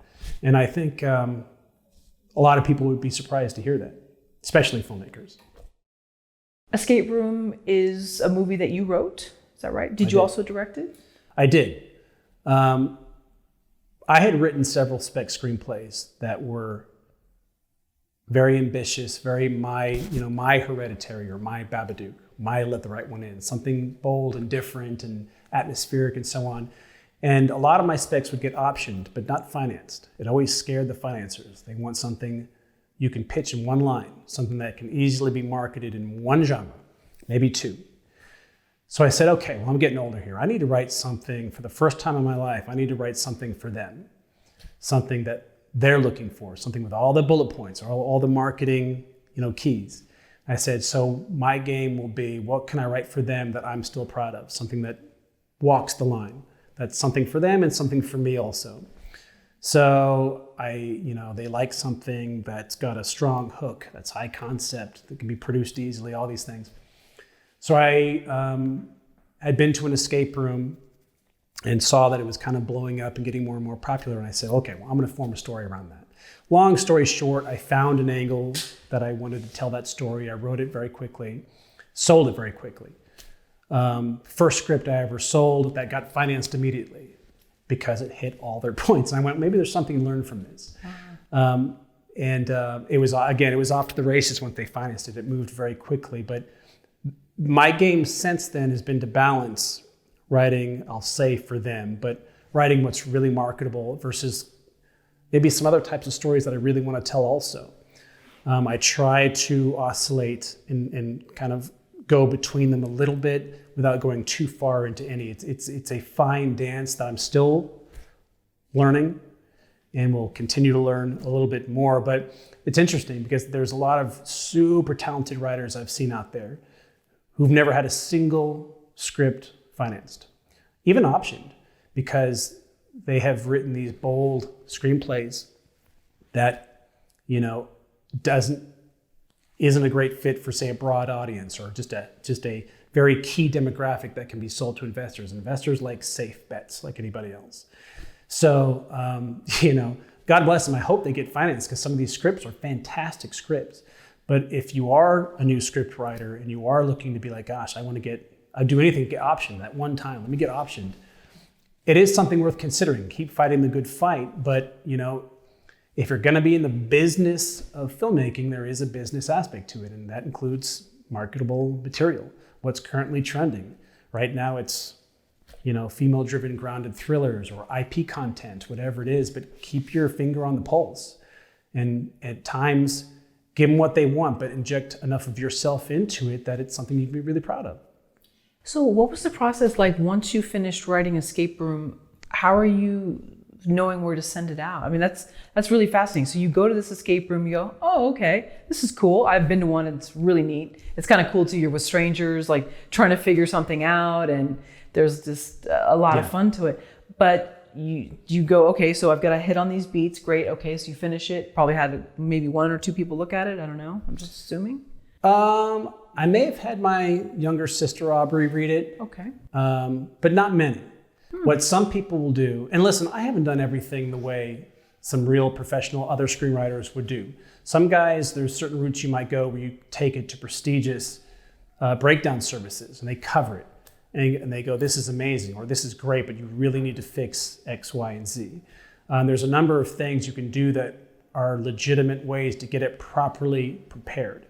And I think a lot of people would be surprised to hear that, especially filmmakers. Escape Room is a movie that you wrote. Is that right? Did you also direct it? I did. I had written several spec screenplays that were very ambitious, very my Hereditary or my Babadook, my Let the Right One In, something bold and different and atmospheric and so on. And a lot of my specs would get optioned, but not financed. It always scared the financiers. They want something you can pitch in one line, something that can easily be marketed in one genre, maybe two. So I said, okay, well, I'm getting older here. I need to write something for the first time in my life. I need to write something for them, something that they're looking for, something with all the bullet points, or all the marketing, keys. I said, so my game will be, what can I write for them that I'm still proud of? Something that walks the line. That's something for them and something for me also. So they like something that's got a strong hook, that's high concept, that can be produced easily, all these things. So I had been to an escape room and saw that it was kind of blowing up and getting more and more popular. And I said, okay, well, I'm going to form a story around that. Long story short, I found an angle that I wanted to tell that story. I wrote it very quickly, sold it very quickly. First script I ever sold that got financed immediately because it hit all their points. And I went, maybe there's something to learn from this. It was off to the races once they financed it. It moved very quickly. But my game since then has been to balance writing, I'll say for them, but writing what's really marketable versus maybe some other types of stories that I really want to tell also. I try to oscillate and kind of go between them a little bit without going too far into any. It's a fine dance that I'm still learning and will continue to learn a little bit more. But it's interesting because there's a lot of super talented writers I've seen out there who've never had a single script financed, even optioned, because they have written these bold screenplays that, isn't a great fit for, say, a broad audience or just a very key demographic that can be sold to investors. Investors like safe bets like anybody else. So, God bless them. I hope they get financed because some of these scripts are fantastic scripts. But if you are a new script writer and you are looking to be like, gosh, I'd do anything to get optioned that one time. Let me get optioned. It is something worth considering. Keep fighting the good fight. But, if you're going to be in the business of filmmaking, there is a business aspect to it. And that includes marketable material. What's currently trending. Right now it's, female-driven grounded thrillers or IP content, whatever it is. But keep your finger on the pulse. And at times, give them what they want, but inject enough of yourself into it that it's something you can be really proud of. So what was the process like once you finished writing Escape Room? How are you knowing where to send it out? I mean, that's really fascinating. So you go to this escape room, you go, oh, okay, this is cool. I've been to one, and it's really neat. It's kind of cool too. You're with strangers, like trying to figure something out, and there's just a lot of fun to it. But you go, okay, so I've got to hit on these beats. Great. Okay, so you finish it. Probably had maybe one or two people look at it. I don't know. I'm just assuming. I may have had my younger sister Aubrey read it. Okay. But not many. What some people will do, and listen, I haven't done everything the way some real professional other screenwriters would do. Some guys, there's certain routes you might go where you take it to prestigious breakdown services and they cover it. And they go, this is amazing, or this is great, but you really need to fix X, Y, and Z. There's a number of things you can do that are legitimate ways to get it properly prepared.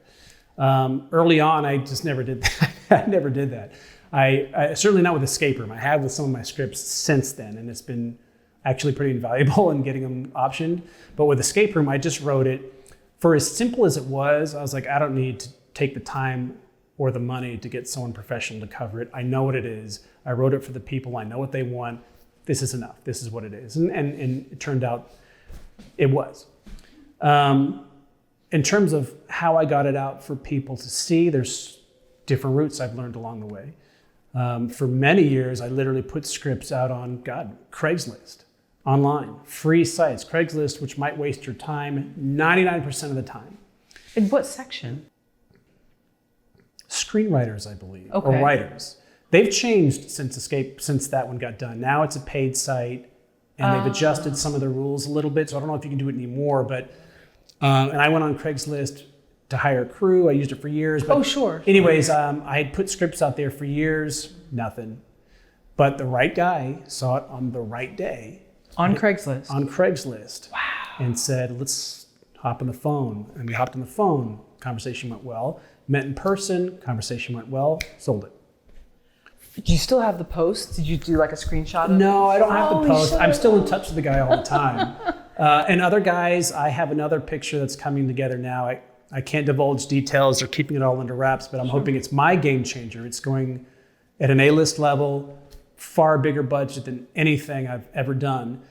Early on, I just never did that. I never did that. I certainly not with Escape Room. I have with some of my scripts since then, and it's been actually pretty invaluable in getting them optioned. But with Escape Room, I just wrote it. For as simple as it was, I was like, I don't need to take the time or the money to get someone professional to cover it. I know what it is. I wrote it for the people. I know what they want. This is enough. This is what it is. And it turned out it was. In terms of how I got it out for people to see, there's different routes I've learned along the way. For many years, I literally put scripts out on, Craigslist, online, free sites. Craigslist, which might waste your time 99% of the time. In what section? Screenwriters, I believe, okay. Or writers. They've changed since that one got done. Now it's a paid site, and they've adjusted some of the rules a little bit. So I don't know if you can do it anymore, but and I went on Craigslist to hire a crew. I used it for years. But Sure. Anyways, I had put scripts out there for years, nothing. But the right guy saw it on the right day. On Craigslist. On Craigslist. Wow. And said, let's hop on the phone. And we hopped on the phone. Conversation went well. Met in person. Conversation went well. Sold it. Do you still have the post? Did you do like a screenshot of it? No, I don't have the post. Sure. I'm still in touch with the guy all the time. And other guys, I have another picture that's coming together now. I can't divulge details. They're keeping it all under wraps, but I'm hoping it's my game changer. It's going at an A-list level, far bigger budget than anything I've ever done.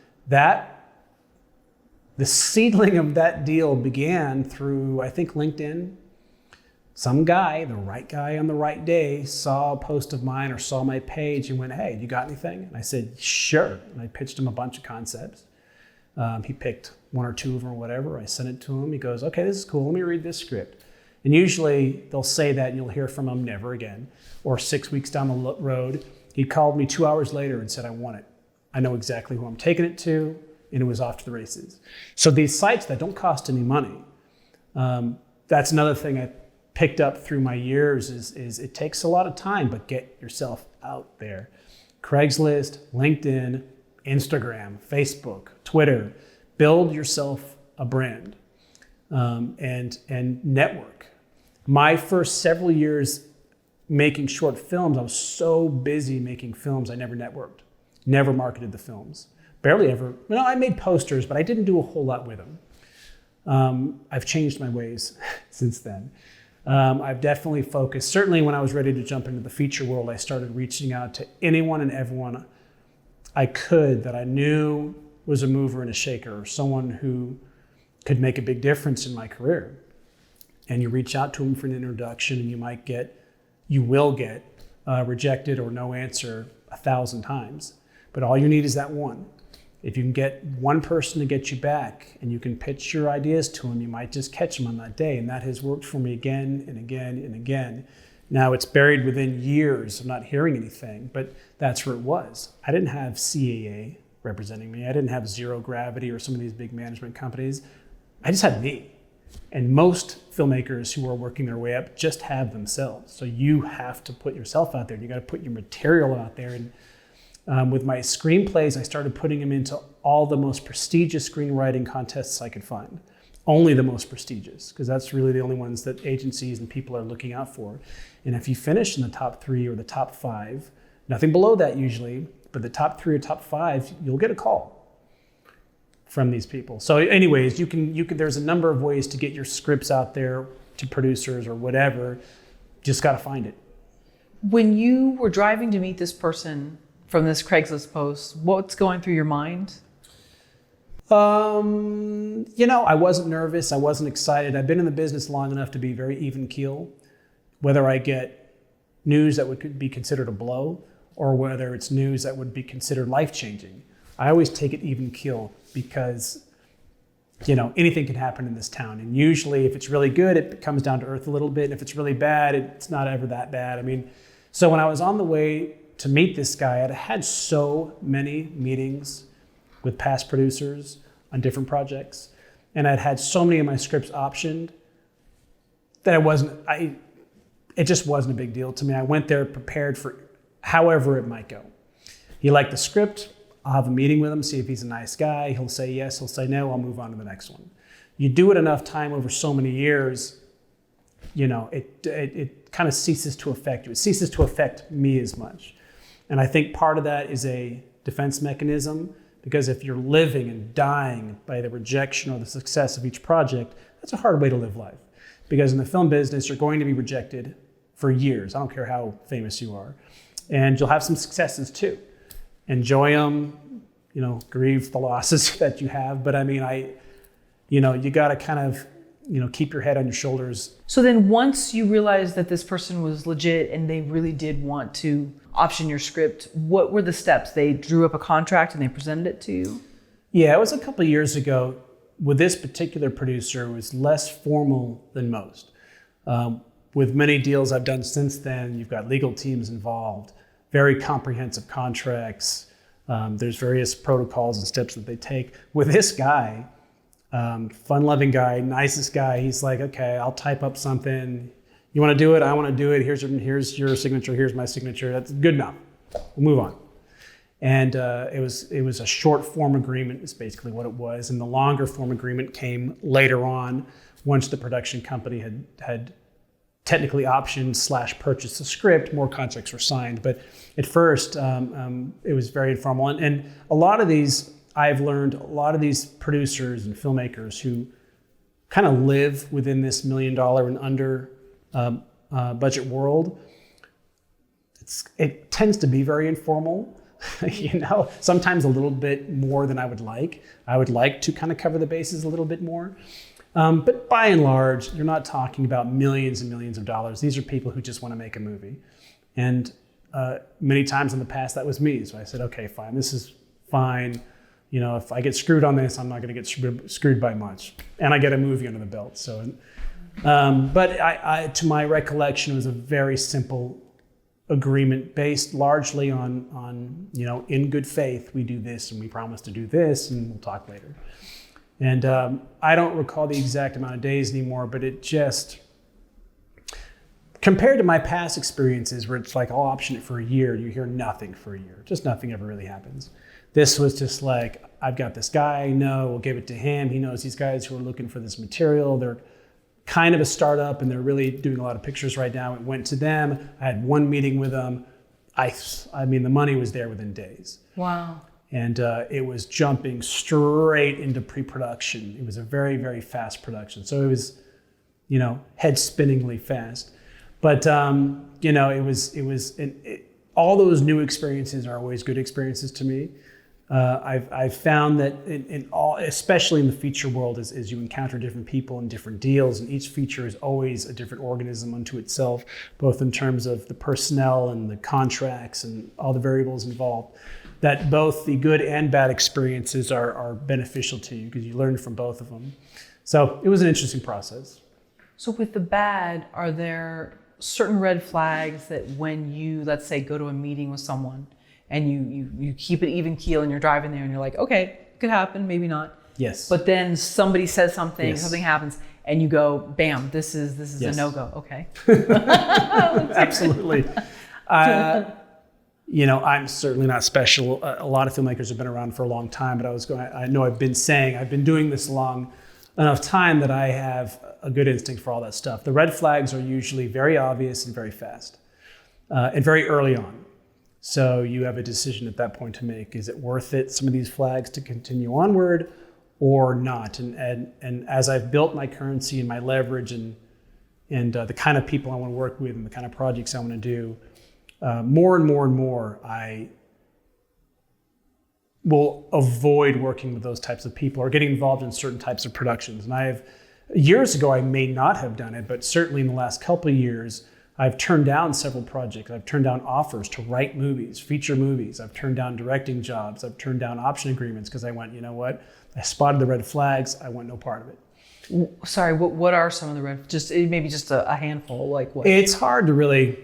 The seedling of that deal began through, I think, LinkedIn. Some guy, the right guy on the right day, saw a post of mine or saw my page and went, hey, you got anything? And I said, sure. And I pitched him a bunch of concepts. He picked one or two of them or whatever. I sent it to him. He goes, okay, this is cool. Let me read this script. And usually they'll say that and you'll hear from them never again. Or 6 weeks down the road, he called me 2 hours later and said, I want it. I know exactly who I'm taking it to. And it was off to the races. So these sites that don't cost any money, that's another thing I picked up through my years is it takes a lot of time, but get yourself out there. Craigslist, LinkedIn, Instagram, Facebook, Twitter, build yourself a brand and network. My first several years making short films, I was so busy making films, I never networked, never marketed the films, barely ever. I made posters, but I didn't do a whole lot with them. I've changed my ways since then. I've definitely focused. Certainly when I was ready to jump into the feature world, I started reaching out to anyone and everyone I could that I knew was a mover and a shaker, or someone who could make a big difference in my career. And you reach out to them for an introduction and you will get rejected or no answer 1,000 times. But all you need is that one. If you can get one person to get you back and you can pitch your ideas to them, you might just catch them on that day. And that has worked for me again and again and again. Now it's buried within years of not hearing anything, but that's where it was. I didn't have CAA representing me. I didn't have Zero Gravity or some of these big management companies. I just had me. And most filmmakers who are working their way up just have themselves. So you have to put yourself out there. You got to put your material out there. And with my screenplays, I started putting them into all the most prestigious screenwriting contests I could find. Only the most prestigious, because that's really the only ones that agencies and people are looking out for. And if you finish in the top 3 or the top 5, nothing below that usually, but the top 3 or top 5, you'll get a call from these people. So anyways, you can there's a number of ways to get your scripts out there to producers or whatever. Just got to find it. When you were driving to meet this person from this Craigslist post, what's going through your mind? I wasn't nervous. I wasn't excited. I've been in the business long enough to be very even keel. Whether I get news that would be considered a blow or whether it's news that would be considered life-changing, I always take it even keel because, anything can happen in this town. And usually if it's really good, it comes down to earth a little bit. And if it's really bad, it's not ever that bad. So when I was on the way to meet this guy, I'd had so many meetings with past producers on different projects. And I'd had so many of my scripts optioned that it just wasn't a big deal to me. I went there prepared for however it might go. He liked the script. I'll have a meeting with him, see if he's a nice guy. He'll say yes, he'll say no, I'll move on to the next one. You do it enough time over so many years, it kind of ceases to affect you. It ceases to affect me as much. And I think part of that is a defense mechanism, because if you're living and dying by the rejection or the success of each project, that's a hard way to live life. Because in the film business, you're going to be rejected for years. I don't care how famous you are. And you'll have some successes too. Enjoy them, grieve the losses that you have. But you got to kind of, keep your head on your shoulders. So then once you realized that this person was legit and they really did want to option your script, what were the steps? They drew up a contract and they presented it to you? Yeah, it was a couple of years ago. With this particular producer, it was less formal than most. With many deals I've done since then, you've got legal teams involved, very comprehensive contracts. There's various protocols and steps that they take. With this guy, fun-loving guy, nicest guy. He's like, okay, I'll type up something. You want to do it? I want to do it. Here's your signature. Here's my signature. That's good enough. We'll move on. And it was a short form agreement is basically what it was. And the longer form agreement came later on once the production company had technically optioned / purchased the script, more contracts were signed. But at first, it was very informal. And a lot of these, I've learned, a lot of these producers and filmmakers who kind of live within this $1 million and under budget world, it tends to be very informal. Sometimes a little bit more than I would like. I would like to kind of cover the bases a little bit more. But by and large, you're not talking about millions and millions of dollars. These are people who just want to make a movie. And many times in the past, that was me. So I said, okay, fine, this is fine. If I get screwed on this, I'm not going to get screwed by much. And I get a movie under the belt. So, but I, to my recollection, it was a very simple agreement based largely on in good faith, we do this and we promise to do this and we'll talk later. And I don't recall the exact amount of days anymore, but it just, compared to my past experiences where it's like I'll option it for a year, you hear nothing for a year, just nothing ever really happens. This was just like, I've got this guy I know, we'll give it to him. He knows these guys who are looking for this material. They're kind of a startup and they're really doing a lot of pictures right now. It went to them. I had one meeting with them. I mean, the money was there within days. Wow. And it was jumping straight into pre-production. It was a very, very fast production. So it was, head spinningly fast. But, all those new experiences are always good experiences to me. I've found that in all, especially in the feature world, as you encounter different people and different deals, and each feature is always a different organism unto itself, both in terms of the personnel and the contracts and all the variables involved, that both the good and bad experiences are beneficial to you because you learn from both of them. So it was an interesting process. So with the bad, are there certain red flags that when you, let's say, go to a meeting with someone and you keep it even keel and you're driving there and you're like, okay, it could happen, maybe not. Yes. But then somebody says something, Yes. something happens, and you go, bam, this is Yes. a no-go. Okay. Absolutely. I'm certainly not special. A lot of filmmakers have been around for a long time, but I know I've been doing this long enough time that I have a good instinct for all that stuff. The red flags are usually very obvious and very fast, and very early on. So you have a decision at that point to make. Is it worth it, some of these flags, to continue onward or not? And as I've built my currency and my leverage and the kind of people I want to work with and the kind of projects I want to do, more and more, I will avoid working with those types of people or getting involved in certain types of productions. And years ago, I may not have done it, but certainly in the last couple of years, I've turned down several projects. I've turned down offers to write movies, feature movies. I've turned down directing jobs. I've turned down option agreements because I went, you know what? I spotted the red flags. I want no part of it. Sorry, what are some of the red? Maybe just a handful, like what? It's hard to really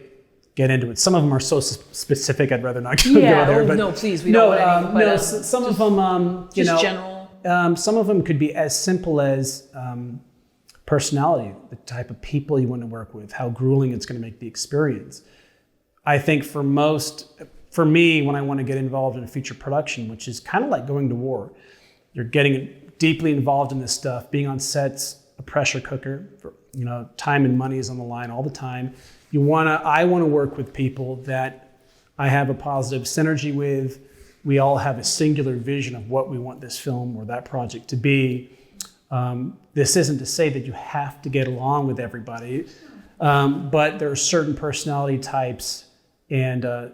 get into it. Some of them are so specific, I'd rather not go Yeah, there. But no, please, we don't want any. But, some of them, general. Some of them could be as simple as personality, the type of people you want to work with, how grueling it's going to make the experience. I think for me, when I want to get involved in a feature production, which is kind of like going to war, you're getting deeply involved in this stuff. Being on set's a pressure cooker. Time and money is on the line all the time. I want to work with people that I have a positive synergy with. We all have a singular vision of what we want this film or that project to be. This isn't to say that you have to get along with everybody, but there are certain personality types and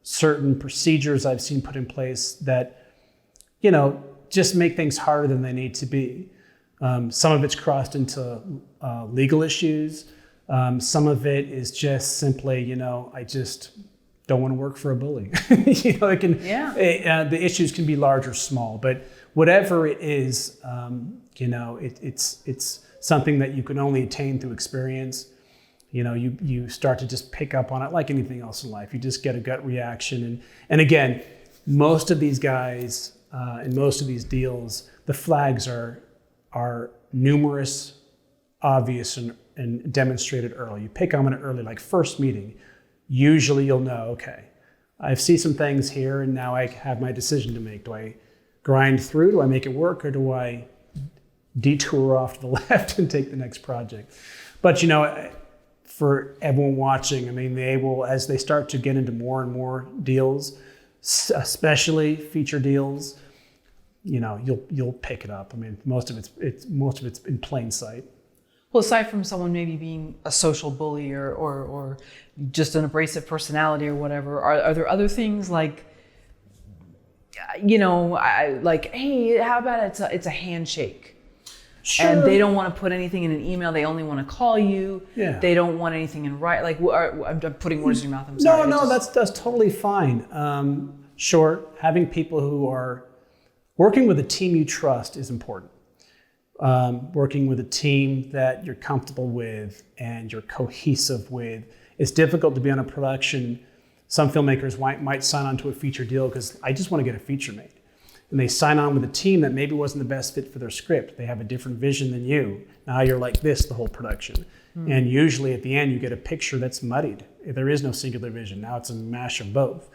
certain procedures I've seen put in place that, just make things harder than they need to be. Some of it's crossed into legal issues. Some of it is just simply, I just don't want to work for a bully. The issues can be large or small, but whatever it is, it's something that you can only attain through experience. You start to just pick up on it like anything else in life. You just get a gut reaction. And again, most of these guys and most of these deals, the flags are are numerous, obvious, and demonstrated early. You pick on it early, like first meeting. Usually you'll know, okay, I see some things here and now I have my decision to make. Do I grind through? Do I make it work? Or do I detour off to the left and take the next project? But for everyone watching, I mean, they will, as they start to get into more and more deals, especially feature deals, you'll pick it up. I mean, most of it's in plain sight. Well, aside from someone maybe being a social bully or just an abrasive personality or whatever, are there other things like, hey, how about it's a handshake? Sure. And they don't want to put anything in an email. They only want to call you. Yeah. They don't want anything in writing. Like, I'm putting words in your mouth. I'm sorry. No, that's totally fine. Sure, having people who are working with a team you trust is important. Working with a team that you're comfortable with and you're cohesive with. It's difficult to be on a production. Some filmmakers might sign on to a feature deal because I just want to get a feature made. And they sign on with a team that maybe wasn't the best fit for their script. They have a different vision than you. Now you're like this the whole production. And usually at the end you get a picture that's muddied. There is no singular vision. Now it's a mash of both.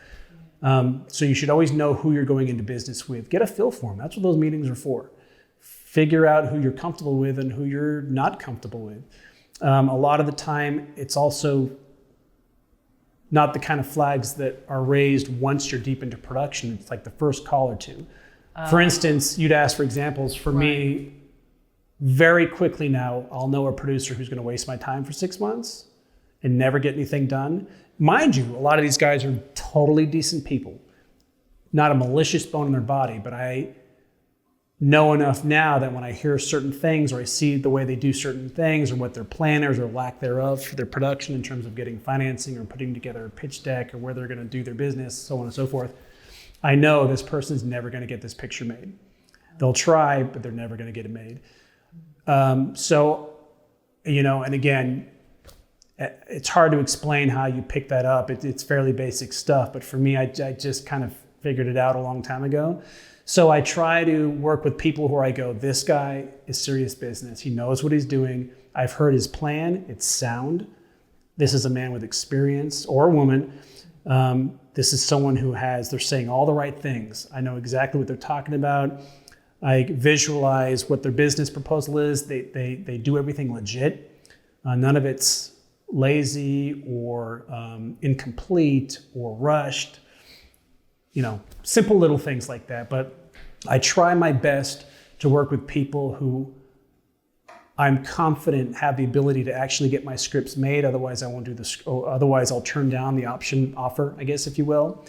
So you should always know who you're going into business with. Get a feel for them. That's what those meetings are for. Figure out who you're comfortable with and who you're not comfortable with. A lot of the time, it's also not the kind of flags that are raised once you're deep into production. It's like the first call or two. For instance, you'd ask for examples. For me, very quickly now, I'll know a producer who's going to waste my time for 6 months and never get anything done. Mind you, a lot of these guys are totally decent people. Not a malicious bone in their body, but I know enough now that when I hear certain things or I see the way they do certain things or what their plan is or lack thereof for their production in terms of getting financing or putting together a pitch deck or where they're going to do their business, so on and so forth, I know this person's never going to get this picture made. They'll try, but they're never going to get it made. And again, it's hard to explain how you pick that up. It's fairly basic stuff, but for me, I just kind of figured it out a long time ago. So I try to work with people where I go, this guy is serious business. He knows what he's doing. I've heard his plan. It's sound. This is a man with experience or a woman. This is someone who they're saying all the right things. I know exactly what they're talking about. I visualize what their business proposal is. They do everything legit. None of it's lazy or incomplete or rushed. Simple little things like that. But I try my best to work with people who I'm confident have the ability to actually get my scripts made. Otherwise, I won't do this. Otherwise, I'll turn down the offer, I guess, if you will.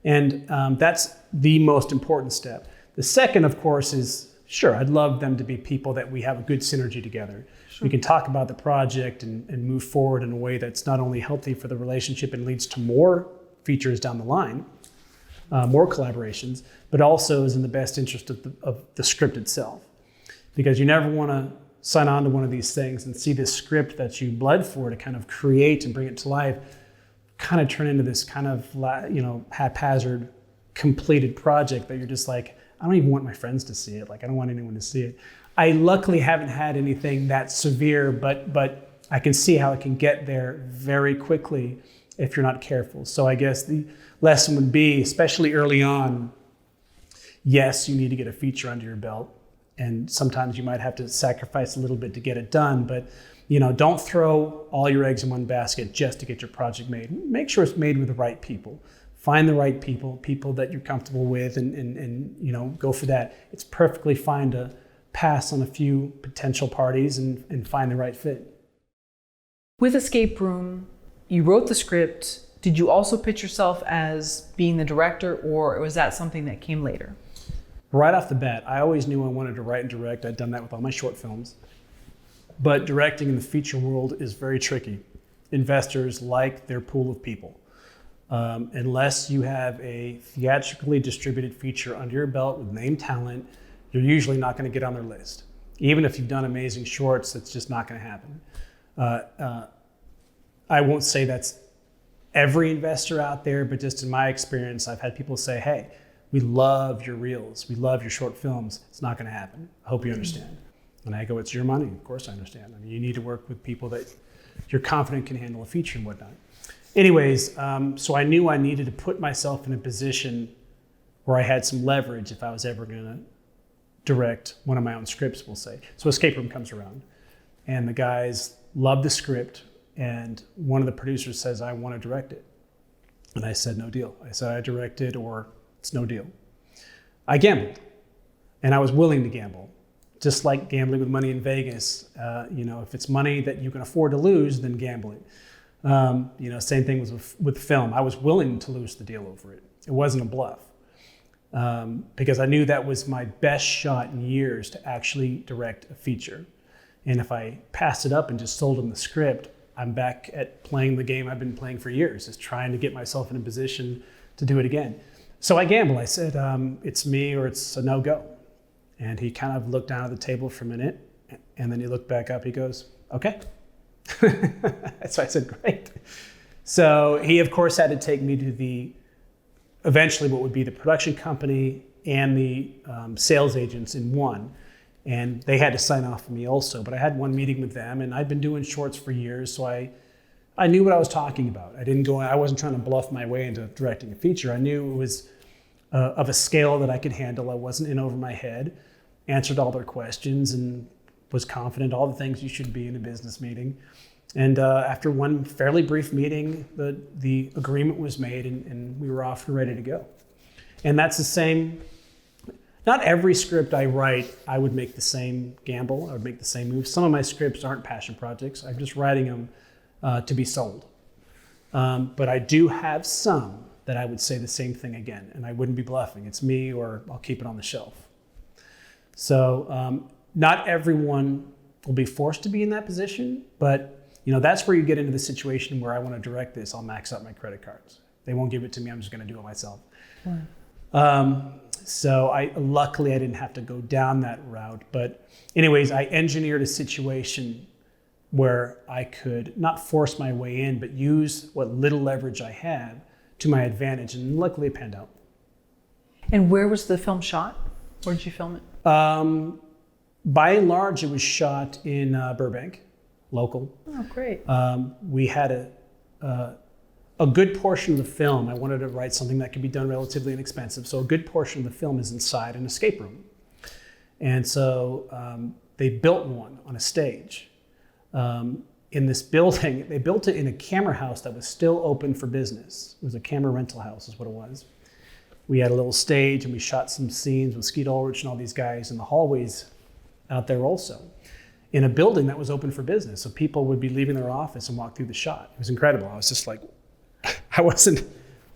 And that's the most important step. The second, of course, is sure, I'd love them to be people that we have a good synergy together. Sure. We can talk about the project and move forward in a way that's not only healthy for the relationship and leads to more features down the line, more collaborations, but also is in the best interest of the script itself. Because you never want to sign on to one of these things and see this script that you bled for to kind of create and bring it to life kind of turn into this kind of haphazard completed project that you're just like, I don't even want my friends to see it. Like, I don't want anyone to see it. I luckily haven't had anything that severe, but I can see how it can get there very quickly if you're not careful. So I guess the lesson would be, especially early on, yes, you need to get a feature under your belt. And sometimes you might have to sacrifice a little bit to get it done, but don't throw all your eggs in one basket just to get your project made. Make sure it's made with the right people. Find the right people that you're comfortable with, and go for that. It's perfectly fine to pass on a few potential parties and find the right fit. With Escape Room, you wrote the script. Did you also pitch yourself as being the director, or was that something that came later? Right off the bat, I always knew I wanted to write and direct. I'd done that with all my short films. But directing in the feature world is very tricky. Investors like their pool of people. Unless you have a theatrically distributed feature under your belt with name talent, you're usually not going to get on their list. Even if you've done amazing shorts, it's just not going to happen. I won't say that's every investor out there, but just in my experience, I've had people say, hey, we love your reels. We love your short films. It's not going to happen. I hope you understand. And I go, it's your money. Of course I understand. I mean, you need to work with people that you're confident can handle a feature and whatnot. Anyways, so I knew I needed to put myself in a position where I had some leverage if I was ever going to direct one of my own scripts, we'll say. So Escape Room comes around, and the guys love the script, and one of the producers says, I want to direct it. And I said, no deal. I said, I direct it, or it's no deal. I gambled, and I was willing to gamble. Just like gambling with money in Vegas, if it's money that you can afford to lose, then gamble it. Same thing was with film. I was willing to lose the deal over it. It wasn't a bluff, because I knew that was my best shot in years to actually direct a feature. And if I passed it up and just sold them the script, I'm back at playing the game I've been playing for years, is trying to get myself in a position to do it again. So I gambled. I said, it's me or it's a no-go. And he kind of looked down at the table for a minute, and then he looked back up. He goes, okay. So I said, great. So he, of course, had to take me to eventually what would be the production company and the sales agents in one. And they had to sign off on me also. But I had one meeting with them, and I'd been doing shorts for years, so I knew what I was talking about. I wasn't trying to bluff my way into directing a feature. I knew it was of a scale that I could handle. I wasn't in over my head. Answered all their questions and was confident, all the things you should be in a business meeting. And after one fairly brief meeting, the agreement was made, and we were off and ready to go. And that's the same. Not every script I write, I would make the same gamble. I would make the same move. Some of my scripts aren't passion projects. I'm just writing them to be sold. But I do have some that I would say the same thing again, and I wouldn't be bluffing. It's me, or I'll keep it on the shelf. So not everyone will be forced to be in that position, but that's where you get into the situation where I want to direct this. I'll max out my credit cards. They won't give it to me. I'm just going to do it myself. Right. So luckily I didn't have to go down that route. But anyways, I engineered a situation where I could not force my way in, but use what little leverage I had to my advantage. And luckily it panned out. And where was the film shot? Where did you film it? By and large, it was shot in Burbank, local. Oh, great. We had a good portion of the film. I wanted to write something that could be done relatively inexpensive. So a good portion of the film is inside an escape room. And so they built one on a stage. In this building, they built it in a camera house that was still open for business. It was a camera rental house is what it was. We had a little stage, and we shot some scenes with Skeet Ulrich and all these guys in the hallways out there also, in a building that was open for business. So people would be leaving their office and walk through the shot. It was incredible. I was just like, I wasn't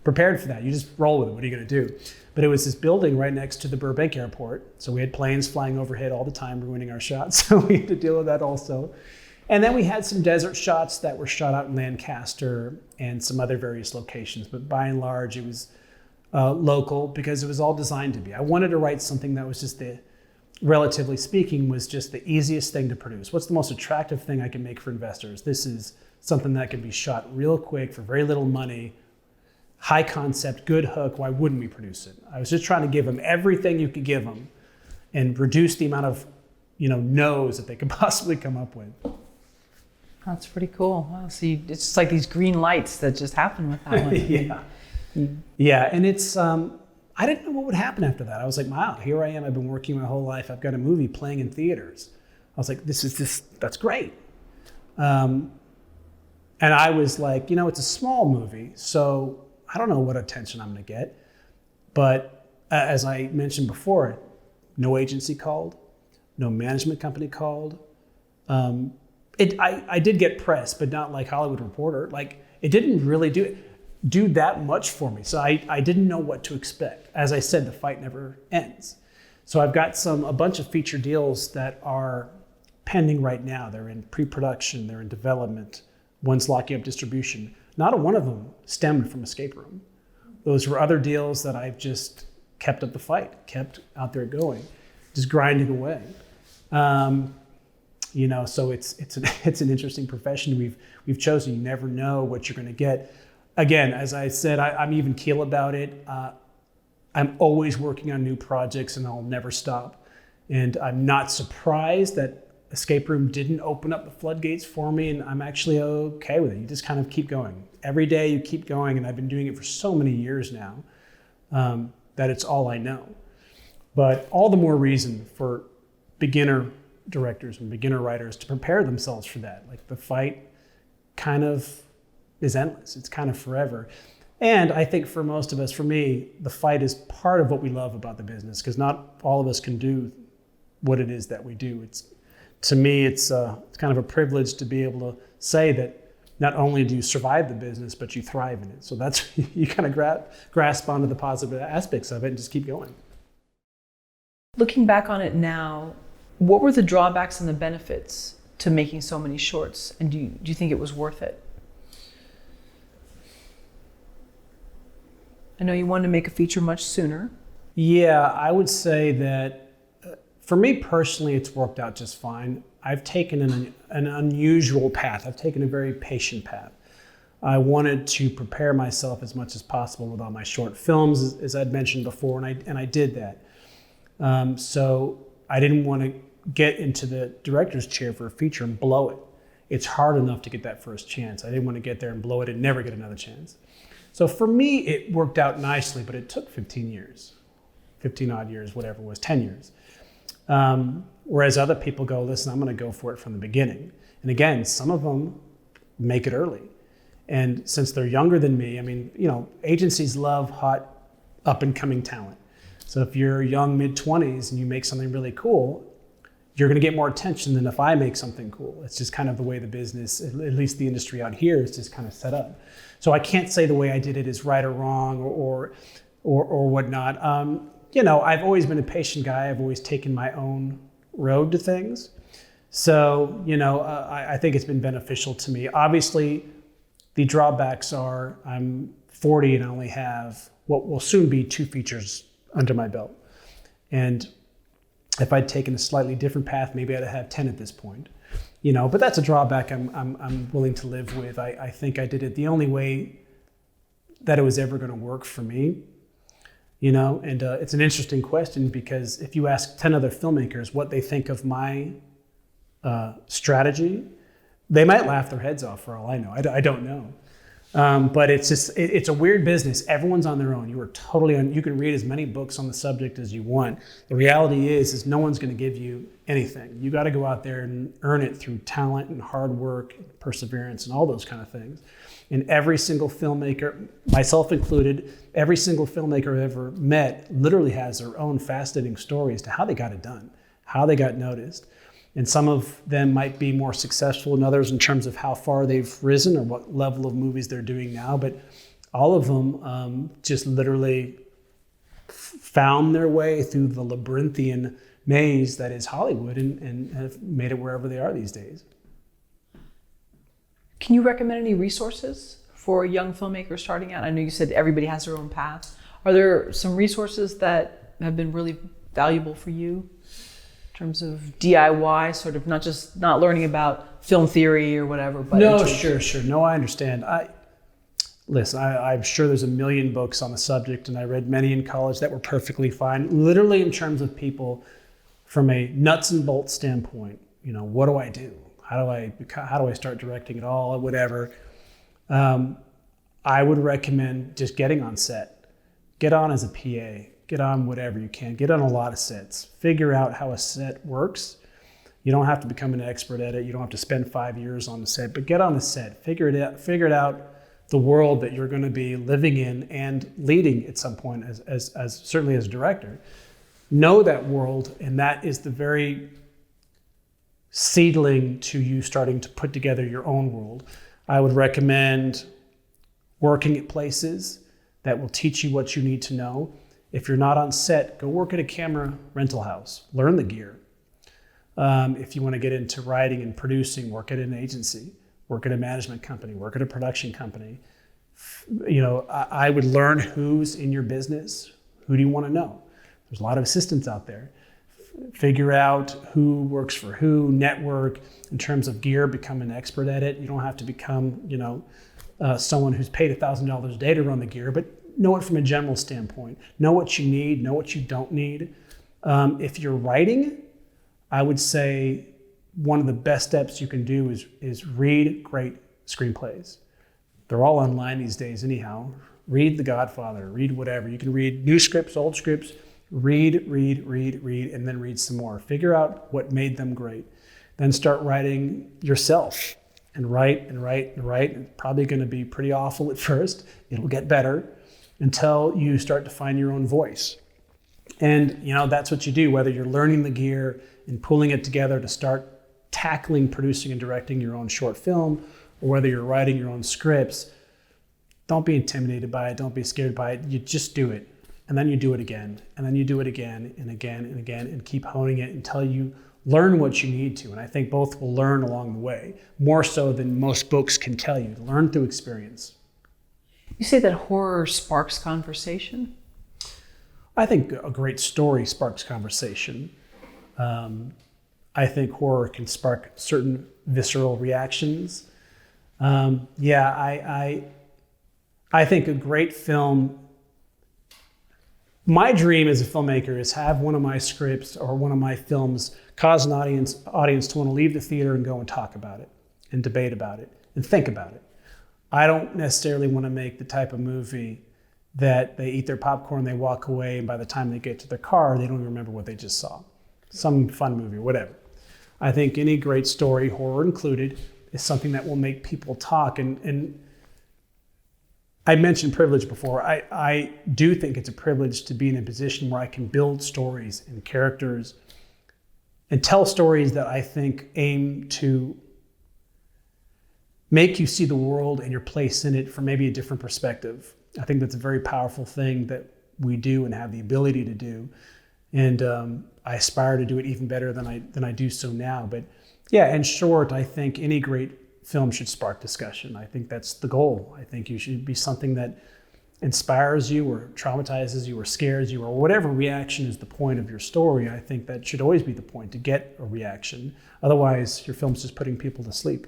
prepared for that. You just roll with it. What are you going to do? But it was this building right next to the Burbank airport. So we had planes flying overhead all the time, ruining our shots. So we had to deal with that also. And then we had some desert shots that were shot out in Lancaster and some other various locations. But by and large, it was local, because it was all designed to be. I wanted to write something that was just relatively speaking, was just the easiest thing to produce. What's the most attractive thing I can make for investors? This is something that can be shot real quick for very little money, high concept, good hook. Why wouldn't we produce it? I was just trying to give them everything you could give them and reduce the amount of no's that they could possibly come up with. That's pretty cool. Wow. So it's just like these green lights that just happen with that one. Yeah. Yeah, and it's, I didn't know what would happen after that. I was like, wow, here I am. I've been working my whole life. I've got a movie playing in theaters. I was like, that's great. And I was like, it's a small movie, so I don't know what attention I'm going to get. But as I mentioned before, no agency called, no management company called. I did get press, but not like Hollywood Reporter. Like, it didn't really do that much for me. So I didn't know what to expect. As I said, the fight never ends. So I've got a bunch of feature deals that are pending right now. They're in pre-production, they're in development. One's locking up distribution. Not a one of them stemmed from Escape Room. Those were other deals that I've just kept up the fight, kept out there going, just grinding away. So it's an interesting profession we've chosen. You never know what you're going to get. Again, as I said, I'm even keel about it. I'm always working on new projects, and I'll never stop. And I'm not surprised that Escape Room didn't open up the floodgates for me, and I'm actually okay with it. You just kind of keep going. Every day you keep going, and I've been doing it for so many years now that it's all I know. But all the more reason for beginner directors and beginner writers to prepare themselves for that. Like, the fight kind of is endless. It's kind of forever. And I think for most of us, for me, the fight is part of what we love about the business, because not all of us can do what it is that we do. To me, it's kind of a privilege to be able to say that not only do you survive the business, but you thrive in it. So that's, you kind of grasp onto the positive aspects of it and just keep going. Looking back on it now, what were the drawbacks and the benefits to making so many shorts? And do you think it was worth it? I know you wanted to make a feature much sooner. Yeah, I would say that for me personally, it's worked out just fine. I've taken an unusual path. I've taken a very patient path. I wanted to prepare myself as much as possible with all my short films, as I'd mentioned before, and I did that. So I didn't want to get into the director's chair for a feature and blow it. It's hard enough to get that first chance. I didn't want to get there and blow it and never get another chance. So for me, it worked out nicely, but it took 15 years, 15 odd years, whatever it was, 10 years. Whereas other people go, listen, I'm going to go for it from the beginning. And again, some of them make it early. And since they're younger than me, I mean, agencies love hot, up and coming talent. So if you're young, mid-20s, and you make something really cool, you're going to get more attention than if I make something cool. It's just kind of the way the business, at least the industry out here, is just kind of set up. So I can't say the way I did it is right or wrong or whatnot. I've always been a patient guy. I've always taken my own road to things. So, I think it's been beneficial to me. Obviously, the drawbacks are I'm 40 and I only have what will soon be 2 features under my belt. And if I'd taken a slightly different path, maybe I'd have 10 at this point. But that's a drawback I'm willing to live with. I think I did it the only way that it was ever going to work for me. And it's an interesting question, because if you ask 10 other filmmakers what they think of my strategy, they might laugh their heads off for all I know. I don't know. But it's a weird business. Everyone's on their own. You are totally on. You can read as many books on the subject as you want. The reality is no one's going to give you anything. You got to go out there and earn it through talent and hard work, and perseverance, and all those kind of things. And every single filmmaker, myself included, every single filmmaker I've ever met literally has their own fascinating story as to how they got it done, how they got noticed. And some of them might be more successful than others in terms of how far they've risen or what level of movies they're doing now. But all of them just literally found their way through the labyrinthian maze that is Hollywood and have made it wherever they are these days. Can you recommend any resources for a young filmmaker starting out? I know you said everybody has their own path. Are there some resources that have been really valuable for you in terms of DIY, sort of not learning about film theory or whatever? But no, sure. No, I understand. I'm sure there's a million books on the subject, and I read many in college that were perfectly fine. Literally, in terms of people from a nuts and bolts standpoint, what do I do? How do I start directing at all, or whatever? I would recommend just getting on set. Get on as a PA. Get on whatever you can. Get on a lot of sets. Figure out how a set works. You don't have to become an expert at it. You don't have to spend 5 years on the set, but get on the set. Figure it out the world that you're going to be living in and leading at some point as certainly as a director. Know that world, and that is the very seedling to you starting to put together your own world. I would recommend working at places that will teach you what you need to know. If you're not on set, go work at a camera rental house. Learn the gear. If you want to get into writing and producing, work at an agency, work at a management company, work at a production company. I would learn who's in your business. Who do you want to know? There's a lot of assistants out there. Figure out who works for who, network. In terms of gear, become an expert at it. You don't have to become, someone who's paid $1,000 a day to run the gear, but know it from a general standpoint. Know what you need, know what you don't need. If you're writing, I would say one of the best steps you can do is read great screenplays. They're all online these days anyhow. Read The Godfather, read whatever. You can read new scripts, old scripts, read, and then read some more. Figure out what made them great. Then start writing yourself and write. It's probably going to be pretty awful at first. It'll get better until you start to find your own voice. And that's what you do, whether you're learning the gear and pulling it together to start tackling, producing, and directing your own short film, or whether you're writing your own scripts. Don't be intimidated by it. Don't be scared by it. You just do it. And then you do it again. And then you do it again and again and again, and keep honing it until you learn what you need to. And I think both will learn along the way, more so than most books can tell you. Learn through experience. You say that horror sparks conversation? I think a great story sparks conversation. I think horror can spark certain visceral reactions. I think a great film, my dream as a filmmaker is have one of my scripts or one of my films cause an audience to want to leave the theater and go and talk about it and debate about it and think about it. I don't necessarily want to make the type of movie that they eat their popcorn, they walk away, and by the time they get to their car, they don't even remember what they just saw. Some fun movie or whatever. I think any great story, horror included, is something that will make people talk. And I mentioned privilege before. I do think it's a privilege to be in a position where I can build stories and characters and tell stories that I think aim to make you see the world and your place in it from maybe a different perspective. I think that's a very powerful thing that we do and have the ability to do. And I aspire to do it even better than I do so now. But yeah, in short, I think any great film should spark discussion. I think that's the goal. I think you should be something that inspires you or traumatizes you or scares you or whatever reaction is the point of your story. I think that should always be the point, to get a reaction. Otherwise, your film's just putting people to sleep.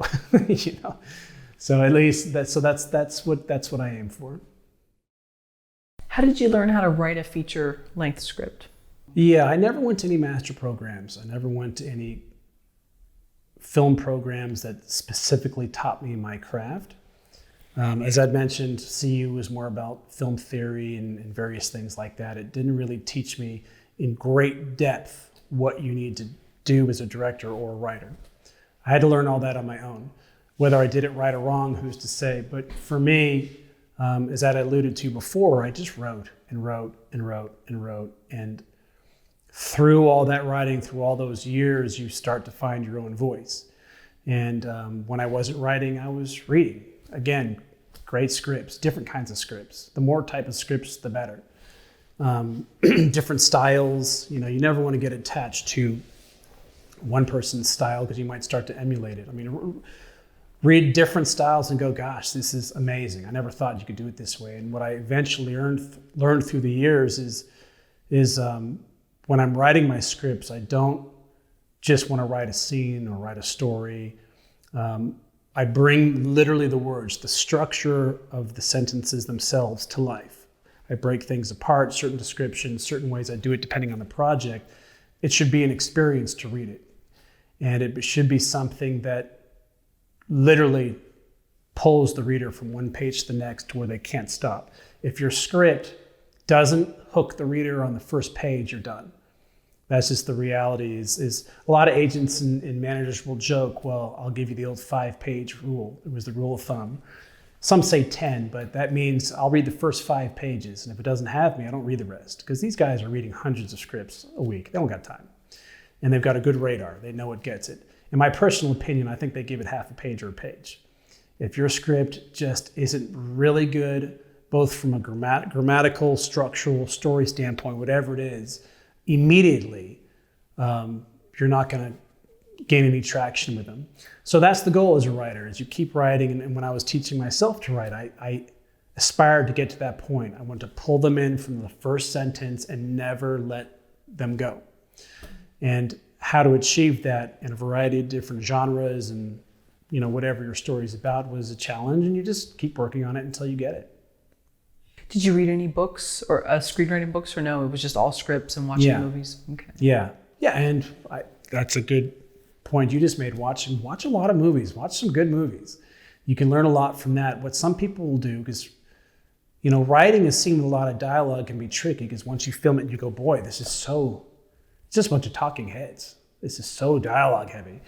So at least that's what I aim for. How did you learn how to write a feature-length script? Yeah, I never went to any master programs. I never went to any film programs that specifically taught me my craft. As I'd mentioned, CU was more about film theory and various things like that. It didn't really teach me in great depth what you need to do as a director or a writer. I had to learn all that on my own. Whether I did it right or wrong, who's to say? But for me, as I alluded to before, I just wrote. And through all that writing, through all those years, you start to find your own voice. And when I wasn't writing, I was reading. Again, great scripts, different kinds of scripts. The more type of scripts, the better. Different styles. You never want to get attached to one person's style because you might start to emulate it. I mean, read different styles and go, gosh, this is amazing. I never thought you could do it this way. And what I eventually learned through the years is when I'm writing my scripts, I don't just want to write a scene or write a story. I bring literally the words, the structure of the sentences themselves to life. I break things apart, certain descriptions, certain ways I do it depending on the project. It should be an experience to read it. And it should be something that literally pulls the reader from one page to the next to where they can't stop. If your script doesn't hook the reader on the first page, you're done. That's just the reality. Is a lot of agents and managers will joke, well, I'll give you the old 5-page rule. It was the rule of thumb. Some say 10, but that means I'll read the first 5 pages. And if it doesn't have me, I don't read the rest. Because these guys are reading hundreds of scripts a week. They don't got time. And they've got a good radar. They know what gets it. In my personal opinion, I think they give it half a page or a page. If your script just isn't really good, both from a grammatical, structural, story standpoint, whatever it is, immediately you're not going to gain any traction with them. So that's the goal as a writer, is you keep writing. And when I was teaching myself to write, I aspired to get to that point. I wanted to pull them in from the first sentence and never let them go. And how to achieve that in a variety of different genres and whatever your story is about was a challenge, and you just keep working on it until you get it. Did you read any books or screenwriting books, or no? It was just all scripts and watching movies. Okay. Yeah, and that's a good point you just made. Watch a lot of movies. Watch some good movies. You can learn a lot from that. What some people will do, because writing a scene with a lot of dialogue can be tricky, because once you film it, you go, boy, it's just a bunch of talking heads. This is so dialogue heavy.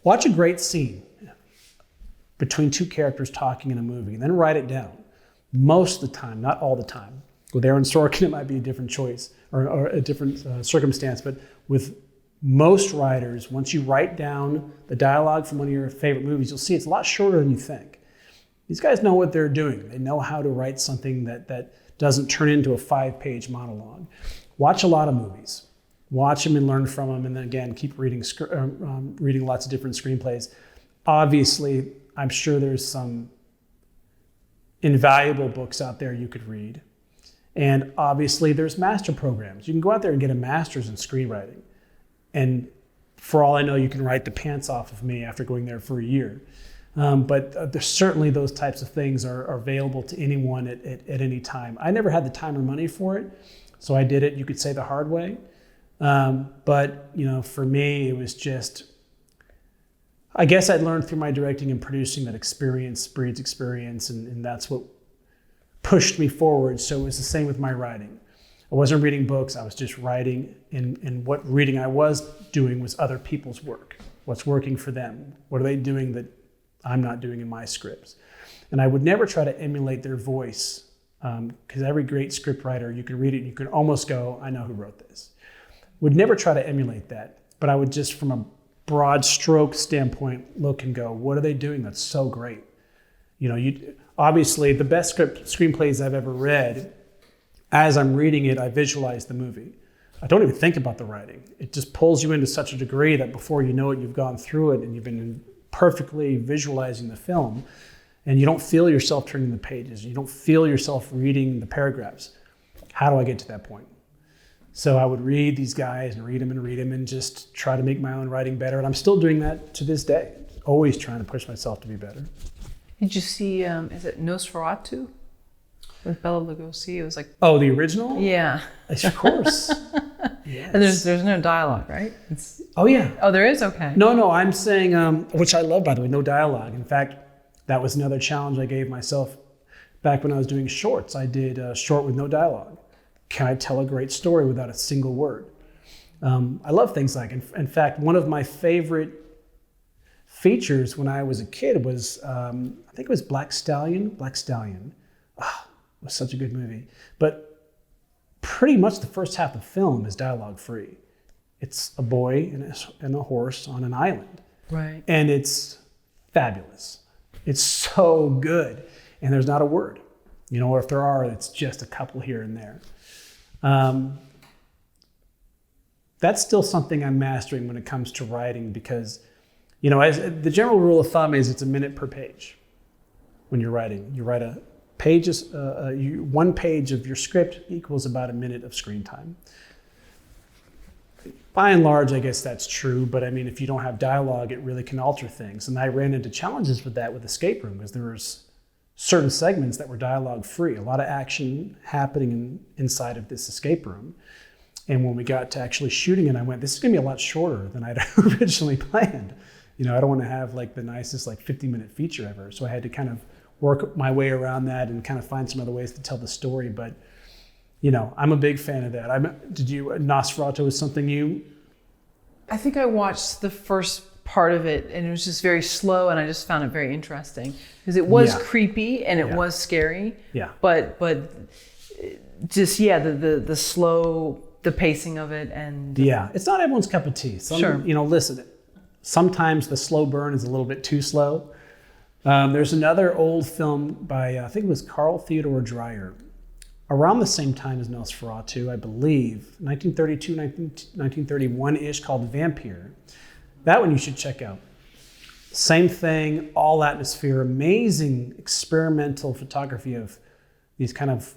Watch a great scene between two characters talking in a movie, and then write it down. Most of the time, not all the time. With Aaron Sorkin, it might be a different choice or a different circumstance, but with most writers, once you write down the dialogue from one of your favorite movies, you'll see it's a lot shorter than you think. These guys know what they're doing. They know how to write something that doesn't turn into a 5-page monologue. Watch a lot of movies. Watch them and learn from them, and then again, keep reading lots of different screenplays. Obviously, I'm sure there's some invaluable books out there you could read. And obviously, there's master programs. You can go out there and get a master's in screenwriting. And for all I know, you can write the pants off of me after going there for a year. But there's certainly those types of things are available to anyone at any time. I never had the time or money for it, so I did it, you could say, the hard way. But for me, it was just, I guess I'd learned through my directing and producing that experience breeds experience, and that's what pushed me forward. So it was the same with my writing. I wasn't reading books, I was just writing, and what reading I was doing was other people's work. What's working for them? What are they doing that I'm not doing in my scripts? And I would never try to emulate their voice, because every great script writer, you can read it and you can almost go, I know who wrote this. Would never try to emulate that, but I would just, from a broad stroke standpoint, look and go, what are they doing that's so great? Obviously, the best screenplays I've ever read, as I'm reading it, I visualize the movie. I don't even think about the writing. It just pulls you into such a degree that before you know it, you've gone through it and you've been perfectly visualizing the film, and you don't feel yourself turning the pages. You don't feel yourself reading the paragraphs. How do I get to that point? So I would read these guys and read them and just try to make my own writing better. And I'm still doing that to this day. Always trying to push myself to be better. Did you see, is it Nosferatu? With Bela Lugosi? It was like... Oh, the original? Yeah. Of course. Yes. And there's no dialogue, right? Oh, yeah. Oh, there is? Okay. No, I'm saying, which I love, by the way, no dialogue. In fact, that was another challenge I gave myself back when I was doing shorts. I did a short with no dialogue. Can I tell a great story without a single word? I love things like, in fact, one of my favorite features when I was a kid was, I think it was Black Stallion. It was such a good movie. But pretty much the first half of the film is dialogue free. It's a boy and a horse on an island. Right. And it's fabulous. It's so good. And there's not a word. Or if there are, it's just a couple here and there. That's still something I'm mastering when it comes to writing, because, as the general rule of thumb is it's a minute per page when you're writing. You write one page of your script equals about a minute of screen time. By and large, I guess that's true, but I mean, if you don't have dialogue, it really can alter things. And I ran into challenges with that with Escape Room, because there was certain segments that were dialogue free, a lot of action happening inside of this escape room. And when we got to actually shooting it, I went, this is gonna be a lot shorter than I'd originally planned. I don't want to have like the nicest 50-minute feature ever. So I had to kind of work my way around that and kind of find some other ways to tell the story. But, I'm a big fan of that. Nosferatu was something you... I think I watched the first part of it, and it was just very slow, and I just found it very interesting because it was creepy and it was scary. Yeah. But just the slow, the pacing of it, and it's not everyone's cup of tea. Sure. Listen, sometimes the slow burn is a little bit too slow. There's another old film by I think it was Carl Theodor Dreyer, around the same time as Nosferatu, I believe, 1932, 1931-ish, called Vampire. That one you should check out. Same thing, all atmosphere, amazing experimental photography of these kind of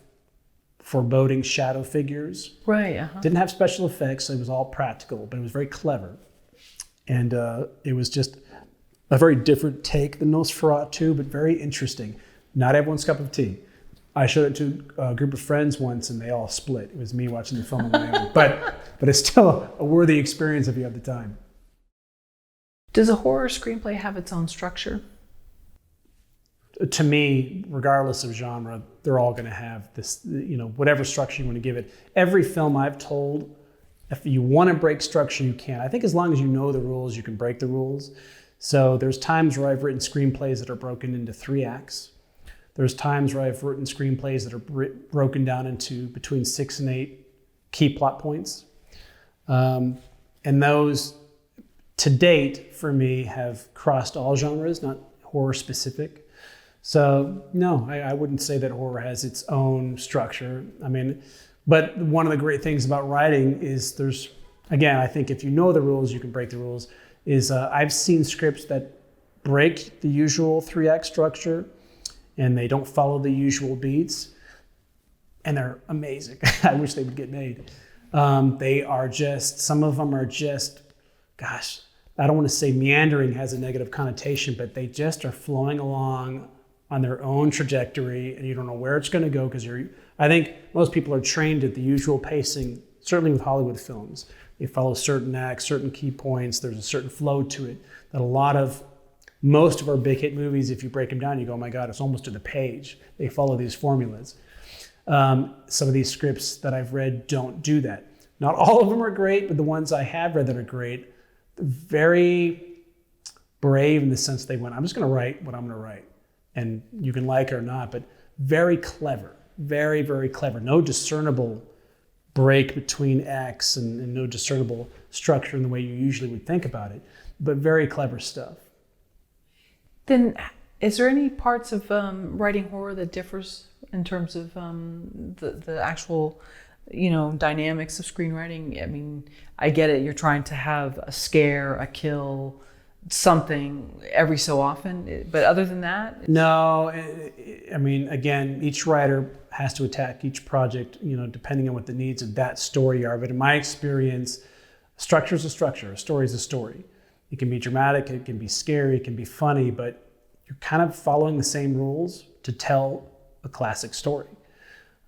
foreboding shadow figures. Right. Uh-huh. Didn't have special effects, so it was all practical, but it was very clever. And it was just a very different take than Nosferatu, but very interesting. Not everyone's cup of tea. I showed it to a group of friends once and they all split. It was me watching the film on my own. But it's still a worthy experience if you have the time. Does a horror screenplay have its own structure? To me, regardless of genre, they're all going to have this, whatever structure you want to give it. Every film I've told, if you want to break structure, you can. I think as long as you know the rules, you can break the rules. So there's times where I've written screenplays that are broken into 3 acts. There's times where I've written screenplays that are broken down into between 6 and 8 key plot points. And those, to date, for me, have crossed all genres, not horror specific. So no, I wouldn't say that horror has its own structure. I mean, but one of the great things about writing is there's, again, I think if you know the rules, you can break the rules, is I've seen scripts that break the usual 3-act structure and they don't follow the usual beats, and they're amazing. I wish they would get made. They are just, some of them are just, gosh, I don't want to say meandering has a negative connotation, but they just are flowing along on their own trajectory and you don't know where it's going to go because I think most people are trained at the usual pacing, certainly with Hollywood films. They follow certain acts, certain key points. There's a certain flow to it that most of our big hit movies, if you break them down, you go, oh my God, it's almost to the page. They follow these formulas. Some of these scripts that I've read don't do that. Not all of them are great, but the ones I have read that are great, very brave in the sense they went, I'm just going to write what I'm going to write. And you can like it or not, but very clever, very, very clever. No discernible break between acts and no discernible structure in the way you usually would think about it, but very clever stuff. Then is there any parts of writing horror that differs in terms of the actual, dynamics of screenwriting? I mean, I get it. You're trying to have a scare, a kill, something every so often. But other than that? No, I mean, again, each writer has to attack each project, depending on what the needs of that story are. But in my experience, structure is a structure. A story is a story. It can be dramatic, it can be scary, it can be funny, but you're kind of following the same rules to tell a classic story.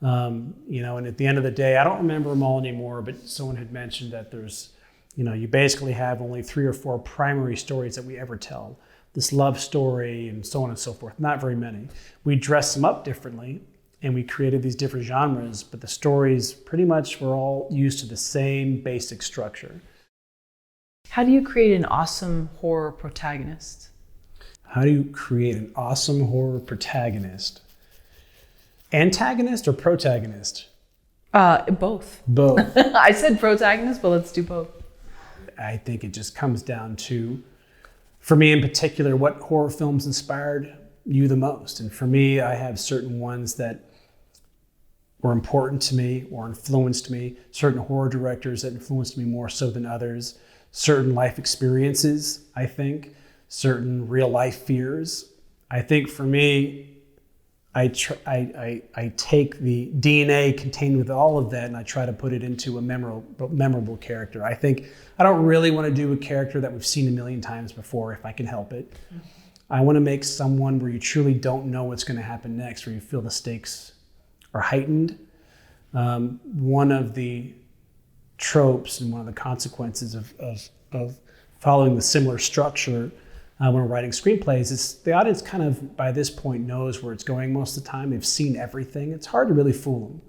And at the end of the day, I don't remember them all anymore, but someone had mentioned that there's, you basically have only 3 or 4 primary stories that we ever tell. This love story and so on and so forth, not very many. We dress them up differently and we created these different genres, but the stories pretty much were all used to the same basic structure. How do you create an awesome horror protagonist? How do you create an awesome horror protagonist? Antagonist or protagonist? Both. Both. I said protagonist, but let's do both. I think it just comes down to, for me in particular, what horror films inspired you the most. And for me, I have certain ones that were important to me or influenced me, certain horror directors that influenced me more so than others, certain life experiences, I think, certain real life fears. I think for me, I take the DNA contained with all of that and I try to put it into a memorable character. I think I don't really want to do a character that we've seen a million times before if I can help it. I want to make someone where you truly don't know what's going to happen next, where you feel the stakes are heightened. One of the tropes and one of the consequences of following the similar structure when we're writing screenplays is the audience kind of by this point knows where it's going most of the time. They've seen everything. It's hard to really fool them.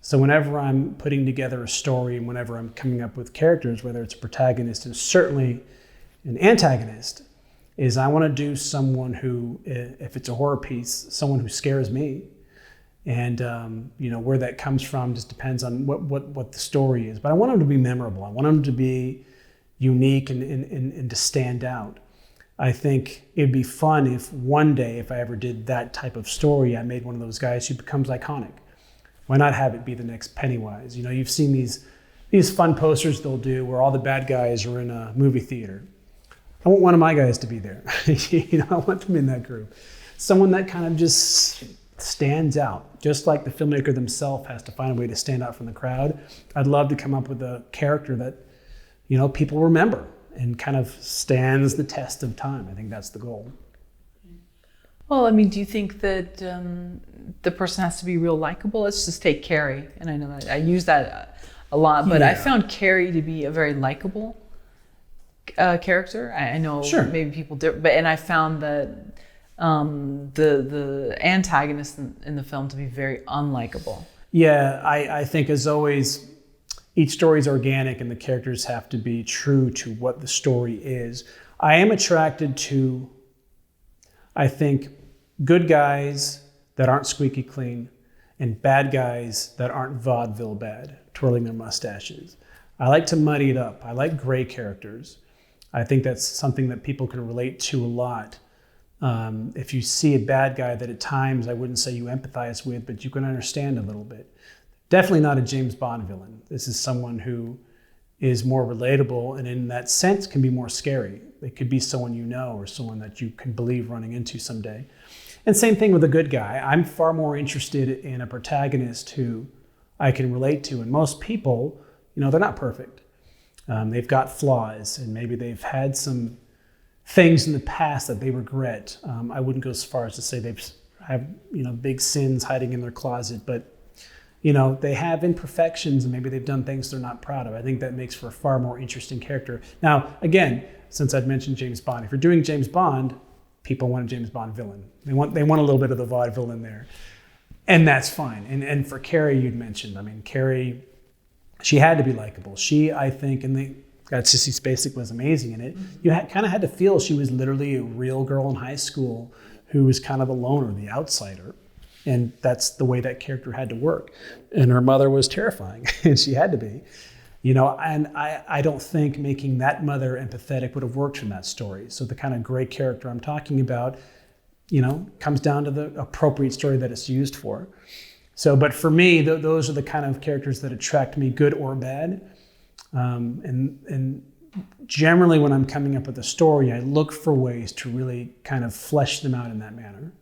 So whenever I'm putting together a story and whenever I'm coming up with characters, whether it's a protagonist and certainly an antagonist, is I want to do someone who, if it's a horror piece, someone who scares me. And where that comes from just depends on what the story is. But I want them to be memorable. I want them to be unique and to stand out. I think it'd be fun if one day, if I ever did that type of story, I made one of those guys who becomes iconic. Why not have it be the next Pennywise? You've seen these fun posters they'll do where all the bad guys are in a movie theater. I want one of my guys to be there. I want them in that group. Someone that kind of just stands out, just like the filmmaker themselves has to find a way to stand out from the crowd. I'd love to come up with a character that, people remember and kind of stands the test of time. I think that's the goal. Well, I mean, do you think that the person has to be real likable? Let's just take Carrie, and I know that I use that a lot, but I found Carrie to be a very likable character. I know maybe people do, and I found that the antagonist in the film to be very unlikable. Yeah, I think as always, each story is organic and the characters have to be true to what the story is. I am attracted to, I think, good guys that aren't squeaky clean and bad guys that aren't vaudeville bad, twirling their mustaches. I like to muddy it up. I like gray characters. I think that's something that people can relate to a lot. If you see a bad guy that at times I wouldn't say you empathize with, but you can understand a little bit. Definitely not a James Bond villain. This is someone who is more relatable and in that sense can be more scary. It could be someone you know or someone that you can believe running into someday. And same thing with a good guy. I'm far more interested in a protagonist who I can relate to. And most people, they're not perfect. They've got flaws and maybe they've had some things in the past that they regret. I wouldn't go as far as to say they've have big sins hiding in their closet, but they have imperfections and maybe they've done things they're not proud of. I think that makes for a far more interesting character. Now, again, since I'd mentioned James Bond, if you're doing James Bond, people want a James Bond villain. They want a little bit of the vaudeville in there, and that's fine. And for Carrie, you'd mentioned. I mean, Carrie, she had to be likable. She, I think, Sissy Spacek was amazing in it. You kind of had to feel she was literally a real girl in high school who was kind of a loner, the outsider. And that's the way that character had to work. And her mother was terrifying, and she had to be. And I don't think making that mother empathetic would have worked from that story. So the kind of gray character I'm talking about, comes down to the appropriate story that it's used for. So, but for me, those are the kind of characters that attract me, good or bad. And generally when I'm coming up with a story, I look for ways to really kind of flesh them out in that manner.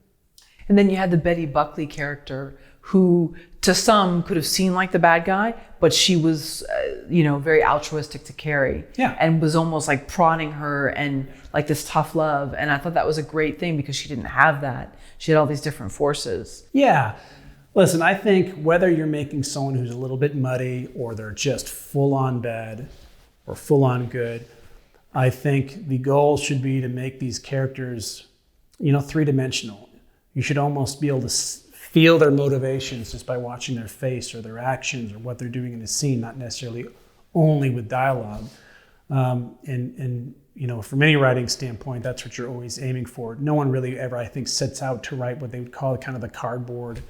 And then you had the Betty Buckley character who to some could have seemed like the bad guy, but she was, very altruistic to Carrie. Yeah. And was almost like prodding her and like this tough love. And I thought that was a great thing because she didn't have that. She had all these different forces. Yeah. Listen, I think whether you're making someone who's a little bit muddy or they're just full on bad or full on good, I think the goal should be to make these characters, three-dimensional. You should almost be able to feel their motivations just by watching their face or their actions or what they're doing in the scene, not necessarily only with dialogue. And from any writing standpoint, that's what you're always aiming for. No one really ever, I think, sets out to write what they would call kind of the cardboard,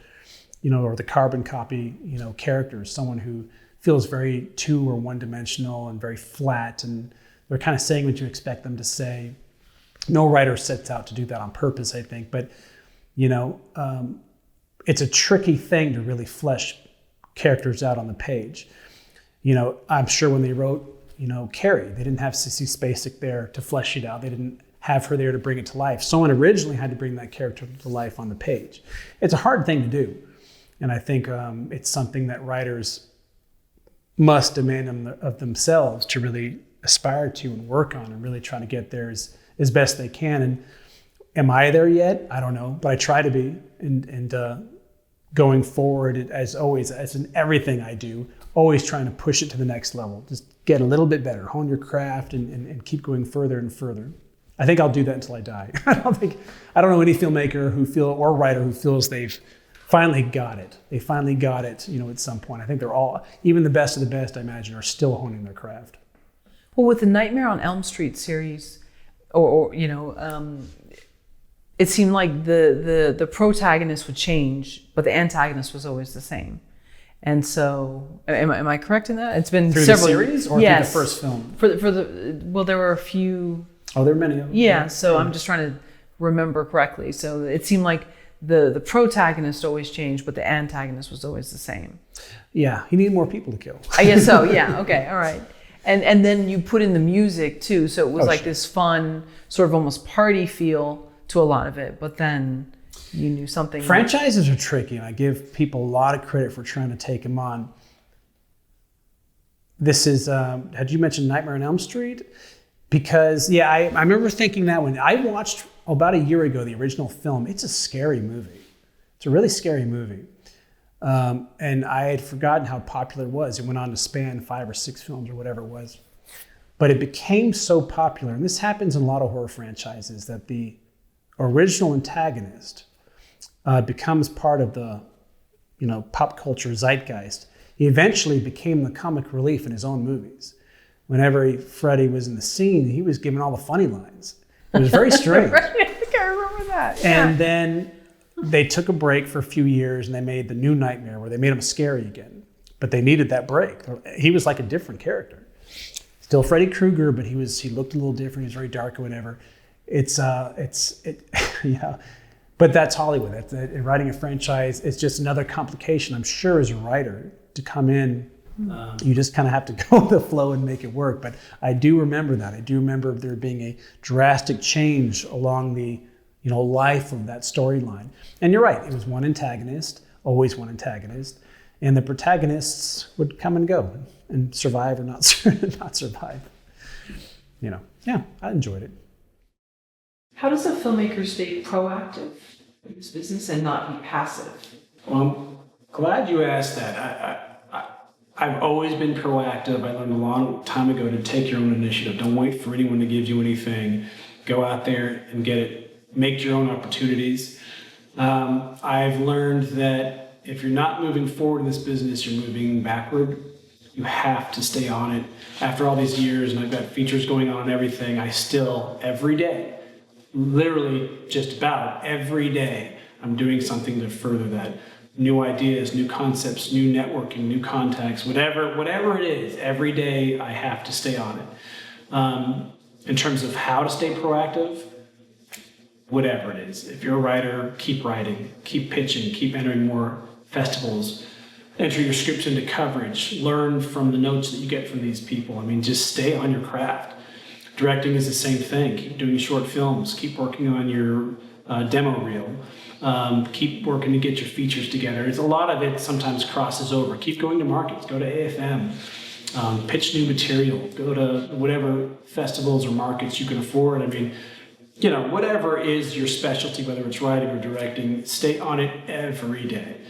or the carbon copy, characters, someone who feels very two or one-dimensional and very flat, and they're kind of saying what you expect them to say. No writer sets out to do that on purpose, I think, but it's a tricky thing to really flesh characters out on the page. I'm sure when they wrote, Carrie, they didn't have Sissy Spacek there to flesh it out. They didn't have her there to bring it to life. Someone originally had to bring that character to life on the page. It's a hard thing to do. And I think it's something that writers must demand of themselves to really aspire to and work on and really try to get there as best they can. And am I there yet? I don't know, but I try to be. And going forward, as always, as in everything I do, always trying to push it to the next level. Just get a little bit better, hone your craft, and keep going further and further. I think I'll do that until I die. I don't know any filmmaker or writer who feels they've finally got it. They finally got it, at some point. I think they're all, even the best of the best, I imagine, are still honing their craft. Well, with the Nightmare on Elm Street series, it seemed like the protagonist would change, but the antagonist was always the same. And so, am I correct in that? It's been through several the series or yes, through the first film? Well, there were a few. Oh, there are many of them. Yeah, so I'm just trying to remember correctly. So it seemed like the protagonist always changed, but the antagonist was always the same. Yeah, he needed more people to kill. I guess so. Yeah. Okay. All right. And then you put in the music too, so it was this fun sort of almost party feel to a lot of it, but then you knew something. Franchises are tricky, and I give people a lot of credit for trying to take them on. This is, had you mentioned Nightmare on Elm Street? Because, yeah, I remember thinking that when I watched about a year ago the original film. It's a scary movie. It's a really scary movie. And I had forgotten how popular it was. It went on to span 5 or 6 films or whatever it was. But it became so popular, and this happens in a lot of horror franchises, that the original antagonist becomes part of the pop culture zeitgeist. He eventually became the comic relief in his own movies. Whenever Freddy was in the scene, he was giving all the funny lines. It was very strange. Right? I think I remember that. And then they took a break for a few years and they made the New Nightmare where they made him scary again. But they needed that break. He was like a different character. Still Freddy Krueger, but he looked a little different. He was very dark or whatever. Yeah. But that's Hollywood. Writing a franchise, it's just another complication, I'm sure, as a writer to come in. You just kind of have to go with the flow and make it work. But I do remember that. I do remember there being a drastic change along the life of that storyline. And you're right, it was one antagonist, always one antagonist, and the protagonists would come and go and survive or not survive. Yeah, I enjoyed it. How does a filmmaker stay proactive in this business and not be passive? Well, I'm glad you asked that. I've always been proactive. I learned a long time ago to take your own initiative. Don't wait for anyone to give you anything. Go out there and get it. Make your own opportunities. I've learned that if you're not moving forward in this business, you're moving backward. You have to stay on it. After all these years, and I've got features going on and everything, I still, every day, literally just about every day, I'm doing something to further that. New ideas, new concepts, new networking, new contacts, whatever it is, every day I have to stay on it. In terms of how to stay proactive, whatever it is. If you're a writer, keep writing, keep pitching, keep entering more festivals, enter your scripts into coverage, learn from the notes that you get from these people. Just stay on your craft. Directing is the same thing. Keep doing short films, keep working on your demo reel. Keep working to get your features together. A lot of it sometimes crosses over. Keep going to markets. Go to AFM. Pitch new material. Go to whatever festivals or markets you can afford. Whatever is your specialty, whether it's writing or directing, stay on it every day.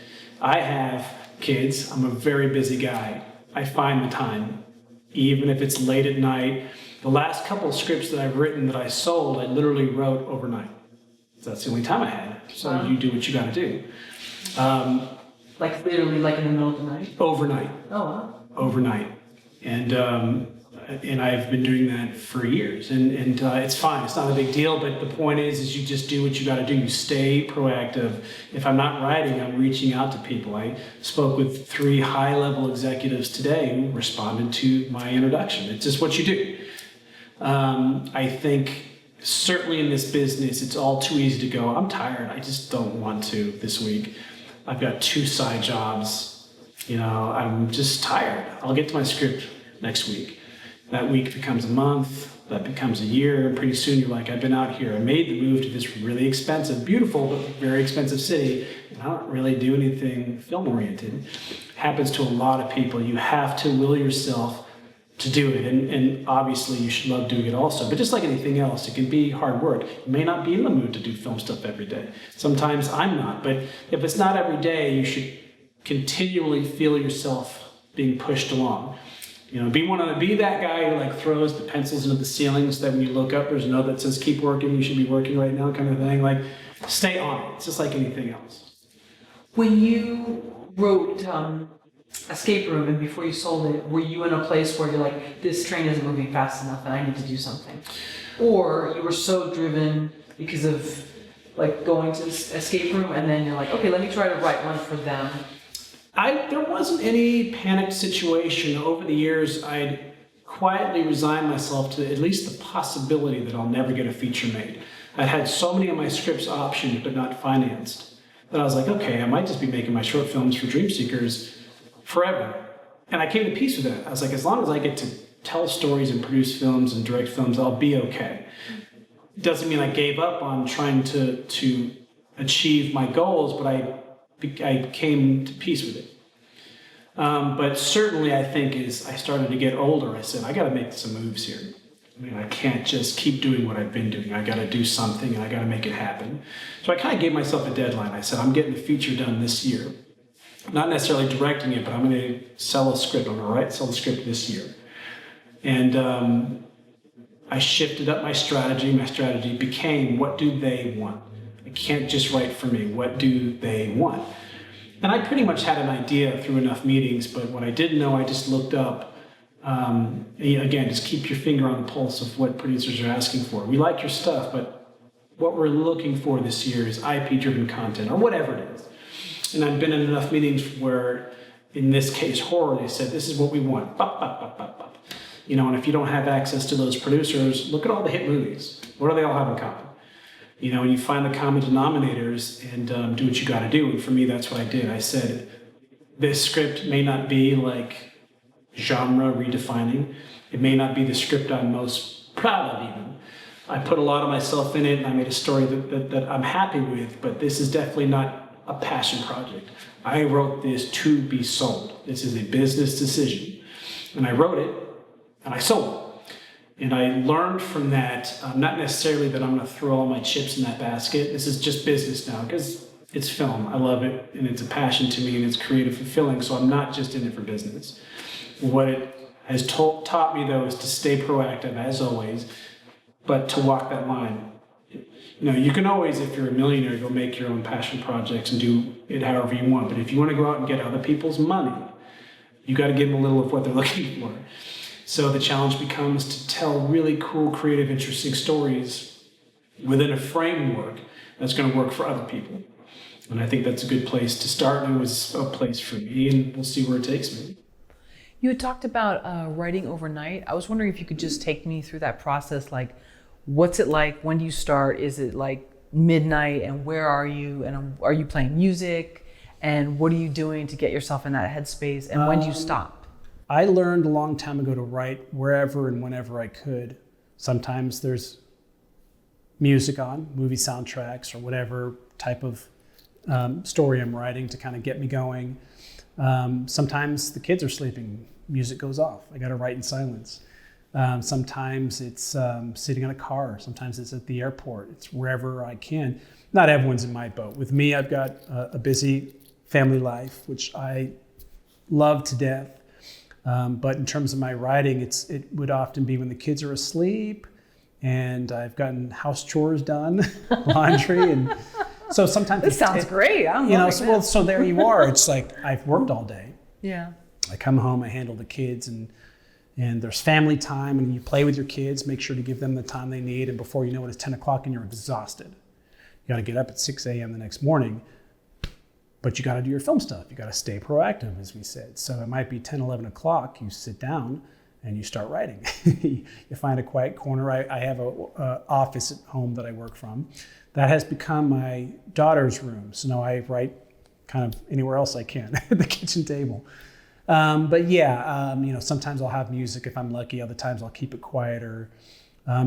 I have kids. I'm a very busy guy. I find the time, even if it's late at night. The last couple of scripts that I've written that I sold, I literally wrote overnight. That's the only time I had. So you do what you got to do. Like literally, like in the middle of the night? Overnight. Oh, wow. Overnight. And I've been doing that for years. And it's fine. It's not a big deal. But the point is you just do what you got to do. You stay proactive. If I'm not writing, I'm reaching out to people. I spoke with 3 high-level executives today who responded to my introduction. It's just what you do. I think certainly in this business, it's all too easy to go, I'm tired, I just don't want to this week. I've got 2 side jobs, I'm just tired. I'll get to my script next week. That week becomes a month, that becomes a year, and pretty soon you're like, I've been out here. I made the move to this really expensive, beautiful, but very expensive city, and I don't really do anything film-oriented. Happens to a lot of people. You have to will yourself to do it, and obviously you should love doing it also, but just like anything else, it can be hard work. You may not be in the mood to do film stuff every day. Sometimes I'm not, but if it's not every day, you should continually feel yourself being pushed along. Be that guy who throws the pencils into the ceiling so that when you look up, there's a note that says keep working, you should be working right now, kind of thing. Stay on it. It's just like anything else. When you wrote Escape Room, and before you sold it, were you in a place where you're like, this train isn't moving fast enough and I need to do something? Or you were so driven because of going to this Escape Room and then you're like, okay, let me try to write one for them? There wasn't any panicked situation. Over the years, I'd quietly resigned myself to at least the possibility that I'll never get a feature made. I'd had so many of my scripts optioned but not financed that I was like, okay, I might just be making my short films for dream seekers forever. And I came to peace with that. I was like, as long as I get to tell stories and produce films and direct films, I'll be okay. It doesn't mean I gave up on trying to achieve my goals, but I came to peace with it. But certainly I think as I started to get older, I said, I got to make some moves here. I can't just keep doing what I've been doing. I got to do something and I got to make it happen. So I kind of gave myself a deadline. I said, I'm getting the feature done this year. Not necessarily directing it, but I'm going to sell a script. I'm going to sell the script this year. And I shifted up my strategy. My strategy became, what do they want? I can't just write for me. What do they want? And I pretty much had an idea through enough meetings, but what I didn't know, I just looked up. Again, just keep your finger on the pulse of what producers are asking for. We like your stuff, but what we're looking for this year is IP-driven content, or whatever it is. And I've been in enough meetings where, in this case, horror, they said, this is what we want. Bop, bop, bop, bop, bop. And if you don't have access to those producers, look at all the hit movies. What do they all have in common? And you find the common denominators and do what you got to do. And for me, that's what I did. I said, this script may not be like genre redefining. It may not be the script I'm most proud of even. I put a lot of myself in it and I made a story that I'm happy with, but this is definitely not a passion project. I wrote this to be sold. This is a business decision. And I wrote it and I sold it. And I learned from that, not necessarily that I'm going to throw all my chips in that basket. This is just business now because it's film. I love it and it's a passion to me and it's creative fulfilling. So I'm not just in it for business. What it has taught me though is to stay proactive as always, but to walk that line. You can always, if you're a millionaire, go make your own passion projects and do it however you want. But if you want to go out and get other people's money, you got to give them a little of what they're looking for. So the challenge becomes to tell really cool, creative, interesting stories within a framework that's going to work for other people. And I think that's a good place to start. And it was a place for me, and we'll see where it takes me. You had talked about writing overnight. I was wondering if you could just take me through that process, like, what's it like? When do you start? Is it like midnight? And where are you? And are you playing music? And what are you doing to get yourself in that headspace? And when do you stop? I learned a long time ago to write wherever and whenever I could. Sometimes there's music on, movie soundtracks, or whatever type of story I'm writing to kind of get me going. Sometimes the kids are sleeping, music goes off. I got to write in silence. Sometimes it's sitting in a car. Sometimes it's at the airport. It's wherever I can. Not everyone's in my boat. With me, I've got a busy family life, which I love to death. But in terms of my writing, it would often be when the kids are asleep and I've gotten house chores done, laundry, and so sometimes this sounds great. So there you are. It's like I've worked all day. Yeah. I come home, I handle the kids, and there's family time, and you play with your kids, make sure to give them the time they need, and before you know it, it's 10 o'clock and you're exhausted. You got to get up at 6 a.m. the next morning, but you got to do your film stuff. You got to stay proactive, as we said. So it might be 10, 11 o'clock, you sit down and you start writing. You find a quiet corner. I have a office at home that I work from. That has become my daughter's room. So now I write kind of anywhere else I can, at the kitchen table. Sometimes I'll have music if I'm lucky. Other times I'll keep it quieter.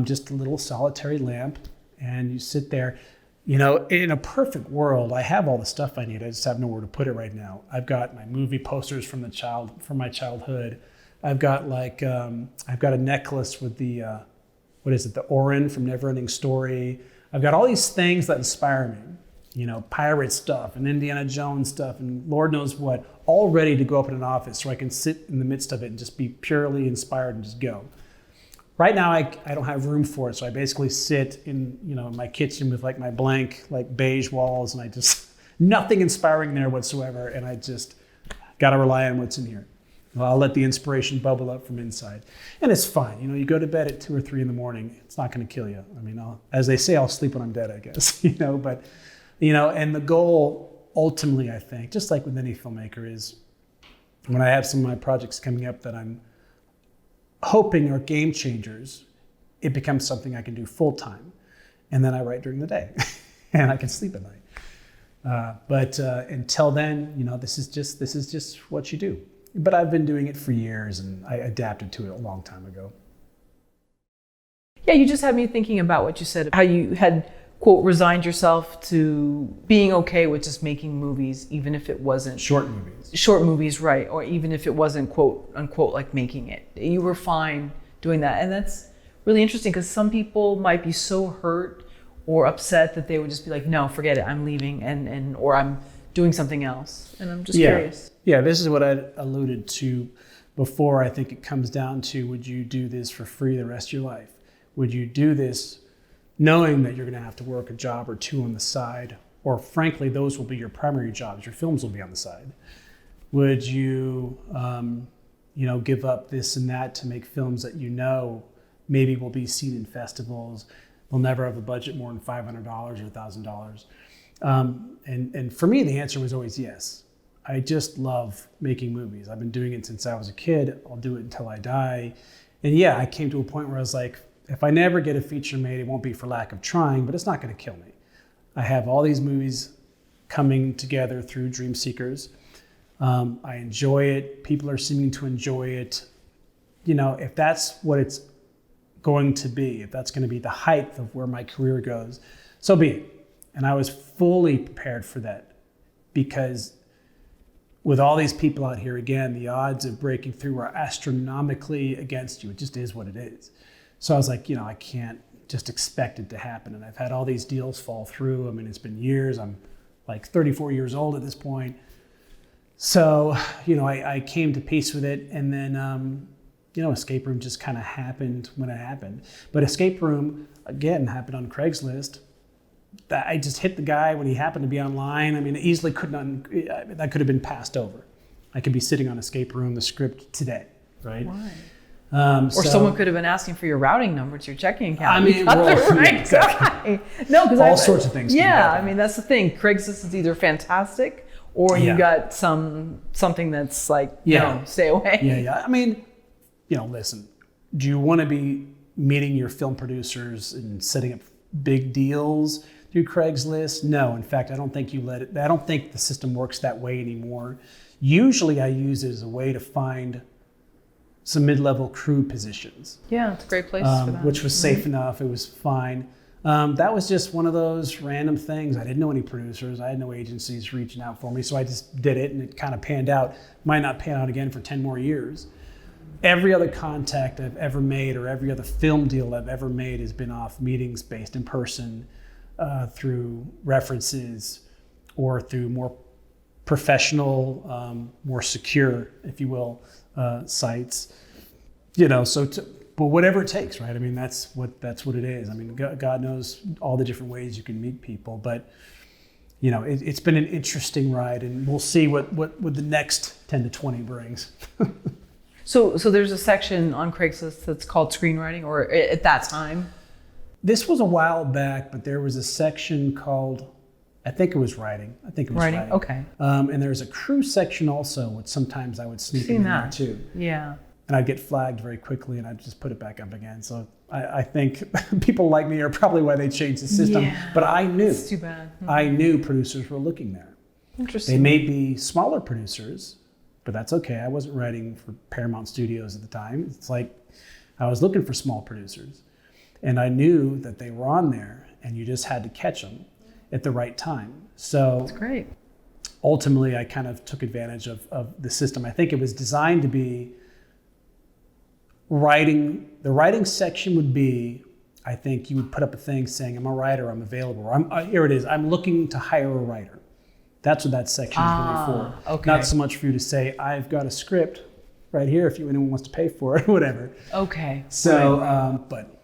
Just a little solitary lamp, and you sit there. In a perfect world, I have all the stuff I need. I just have nowhere to put it right now. I've got my movie posters from my childhood. I've got a necklace with the Orin from Neverending Story. I've got all these things that inspire me. Pirate stuff and Indiana Jones stuff and Lord knows what, all ready to go up in an office so I can sit in the midst of it and just be purely inspired and just go. Right now, I don't have room for it, so I basically sit in my kitchen with my blank beige walls, and I just nothing inspiring there whatsoever, and I just got to rely on what's in here. I'll let the inspiration bubble up from inside, and it's fine. You go to bed at 2 or 3 in the morning. It's not going to kill you. I mean, as they say, I'll sleep when I'm dead, I guess. But and the goal ultimately, I think, just like with any filmmaker, is when I have some of my projects coming up that I'm hoping are game changers, it becomes something I can do full time, and then I write during the day, and I can sleep at night. But until then, this is just what you do. But I've been doing it for years, and I adapted to it a long time ago. Yeah, you just had me thinking about what you said, how you had, quote, resigned yourself to being okay with just making movies, even if it wasn't short movies. Short movies, right? Or even if it wasn't, quote unquote, like making it. You were fine doing that, and that's really interesting because some people might be so hurt or upset that they would just be like, no, forget it, I'm leaving, and or I'm doing something else. And I'm just curious. Yeah, this is what I alluded to before. I think it comes down to, would you do this for free the rest of your life? Would you do this knowing that you're going to have to work a job or two on the side, or frankly, those will be your primary jobs, your films will be on the side? Would you, give up this and that to make films that maybe will be seen in festivals, will never have a budget more than $500 or $1,000? And for me, the answer was always yes. I just love making movies. I've been doing it since I was a kid. I'll do it until I die. And yeah, I came to a point where I was like, if I never get a feature made, it won't be for lack of trying, but it's not going to kill me. I have all these movies coming together through Dream Seekers. I enjoy it. People are seeming to enjoy it. If that's what it's going to be, if that's going to be the height of where my career goes, so be it. And I was fully prepared for that, because with all these people out here, again, the odds of breaking through are astronomically against you. It just is what it is. So I was like, I can't just expect it to happen. And I've had all these deals fall through. I mean, it's been years. I'm like 34 years old at this point. So, I came to peace with it. And then, Escape Room just kind of happened when it happened. But Escape Room, again, happened on Craigslist. I just hit the guy when he happened to be online. I mean, it easily that could have been passed over. I could be sitting on Escape Room, the script today, right? Why? Or someone could have been asking for your routing number to your checking account. I mean, exactly. No, because all sorts of things. Yeah, I mean, that's the thing. Craigslist is either fantastic, or you got something that's like, no, stay away. Yeah. I mean, listen. Do you want to be meeting your film producers and setting up big deals through Craigslist? No. In fact, I don't think I don't think the system works that way anymore. Usually, I use it as a way to find some mid-level crew positions. Yeah, it's a great place for that. Which was safe enough. It was fine. That was just one of those random things. I didn't know any producers. I had no agencies reaching out for me, so I just did it, and it kind of panned out. Might not pan out again for 10 more years. Every other contact I've ever made, or every other film deal I've ever made, has been off meetings based in person, through references, or through more professional, more secure, if you will, sites. But whatever it takes, right? I mean, that's what it is. I mean, God knows all the different ways you can meet people, but it's been an interesting ride, and we'll see what the next 10 to 20 brings. So there's a section on Craigslist that's called screenwriting, or at that time? This was a while back, but there was a section called, I think it was writing. Writing. Okay. And there's a crew section also, which sometimes I would sneak in there too. Yeah. And I'd get flagged very quickly, and I'd just put it back up again. So I think people like me are probably why they changed the system. Yeah. But I knew. It's too bad. Mm-hmm. I knew producers were looking there. Interesting. They may be smaller producers, but that's okay. I wasn't writing for Paramount Studios at the time. It's like I was looking for small producers. And I knew that they were on there, and you just had to catch them at the right time. So that's great. Ultimately, I kind of took advantage of the system. I think it was designed to be writing. The writing section would be, I think you would put up a thing saying, I'm a writer, I'm available. Or here it is, I'm looking to hire a writer. That's what that section is really for. Okay. Not so much for you to say, I've got a script right here if anyone wants to pay for it, whatever. Okay. So, but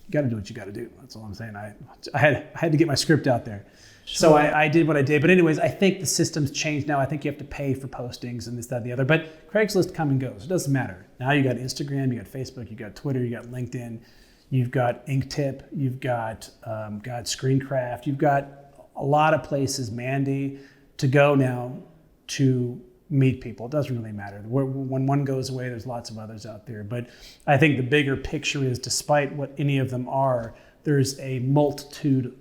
you got to do what you got to do. That's all I'm saying. I had to get my script out there. Sure. So I did what I did. But anyways, I think the system's changed now. I think you have to pay for postings and this, that, and the other. But Craigslist come and goes. It doesn't matter. Now you got Instagram, you got Facebook, you got Twitter, you got LinkedIn, you've got Inktip, you've got Screencraft, you've got a lot of places, Mandy, to go now to meet people. It doesn't really matter. When one goes away, there's lots of others out there. But I think the bigger picture is, despite what any of them are, there's a multitude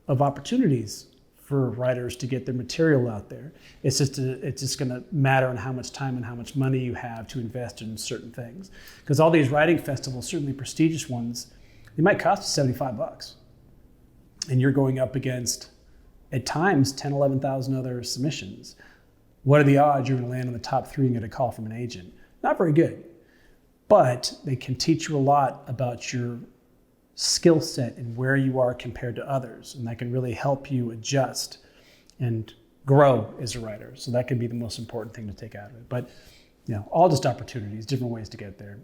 of opportunities for writers to get their material out there. It's just going to matter on how much time and how much money you have to invest in certain things. Because all these writing festivals, certainly prestigious ones, they might cost you $75. And you're going up against, at times, 10, 11,000 other submissions. What are the odds you're going to land in the top 3 and get a call from an agent? Not very good. But they can teach you a lot about your skill set and where you are compared to others. And that can really help you adjust and grow as a writer. So that can be the most important thing to take out of it. But all just opportunities, different ways to get there.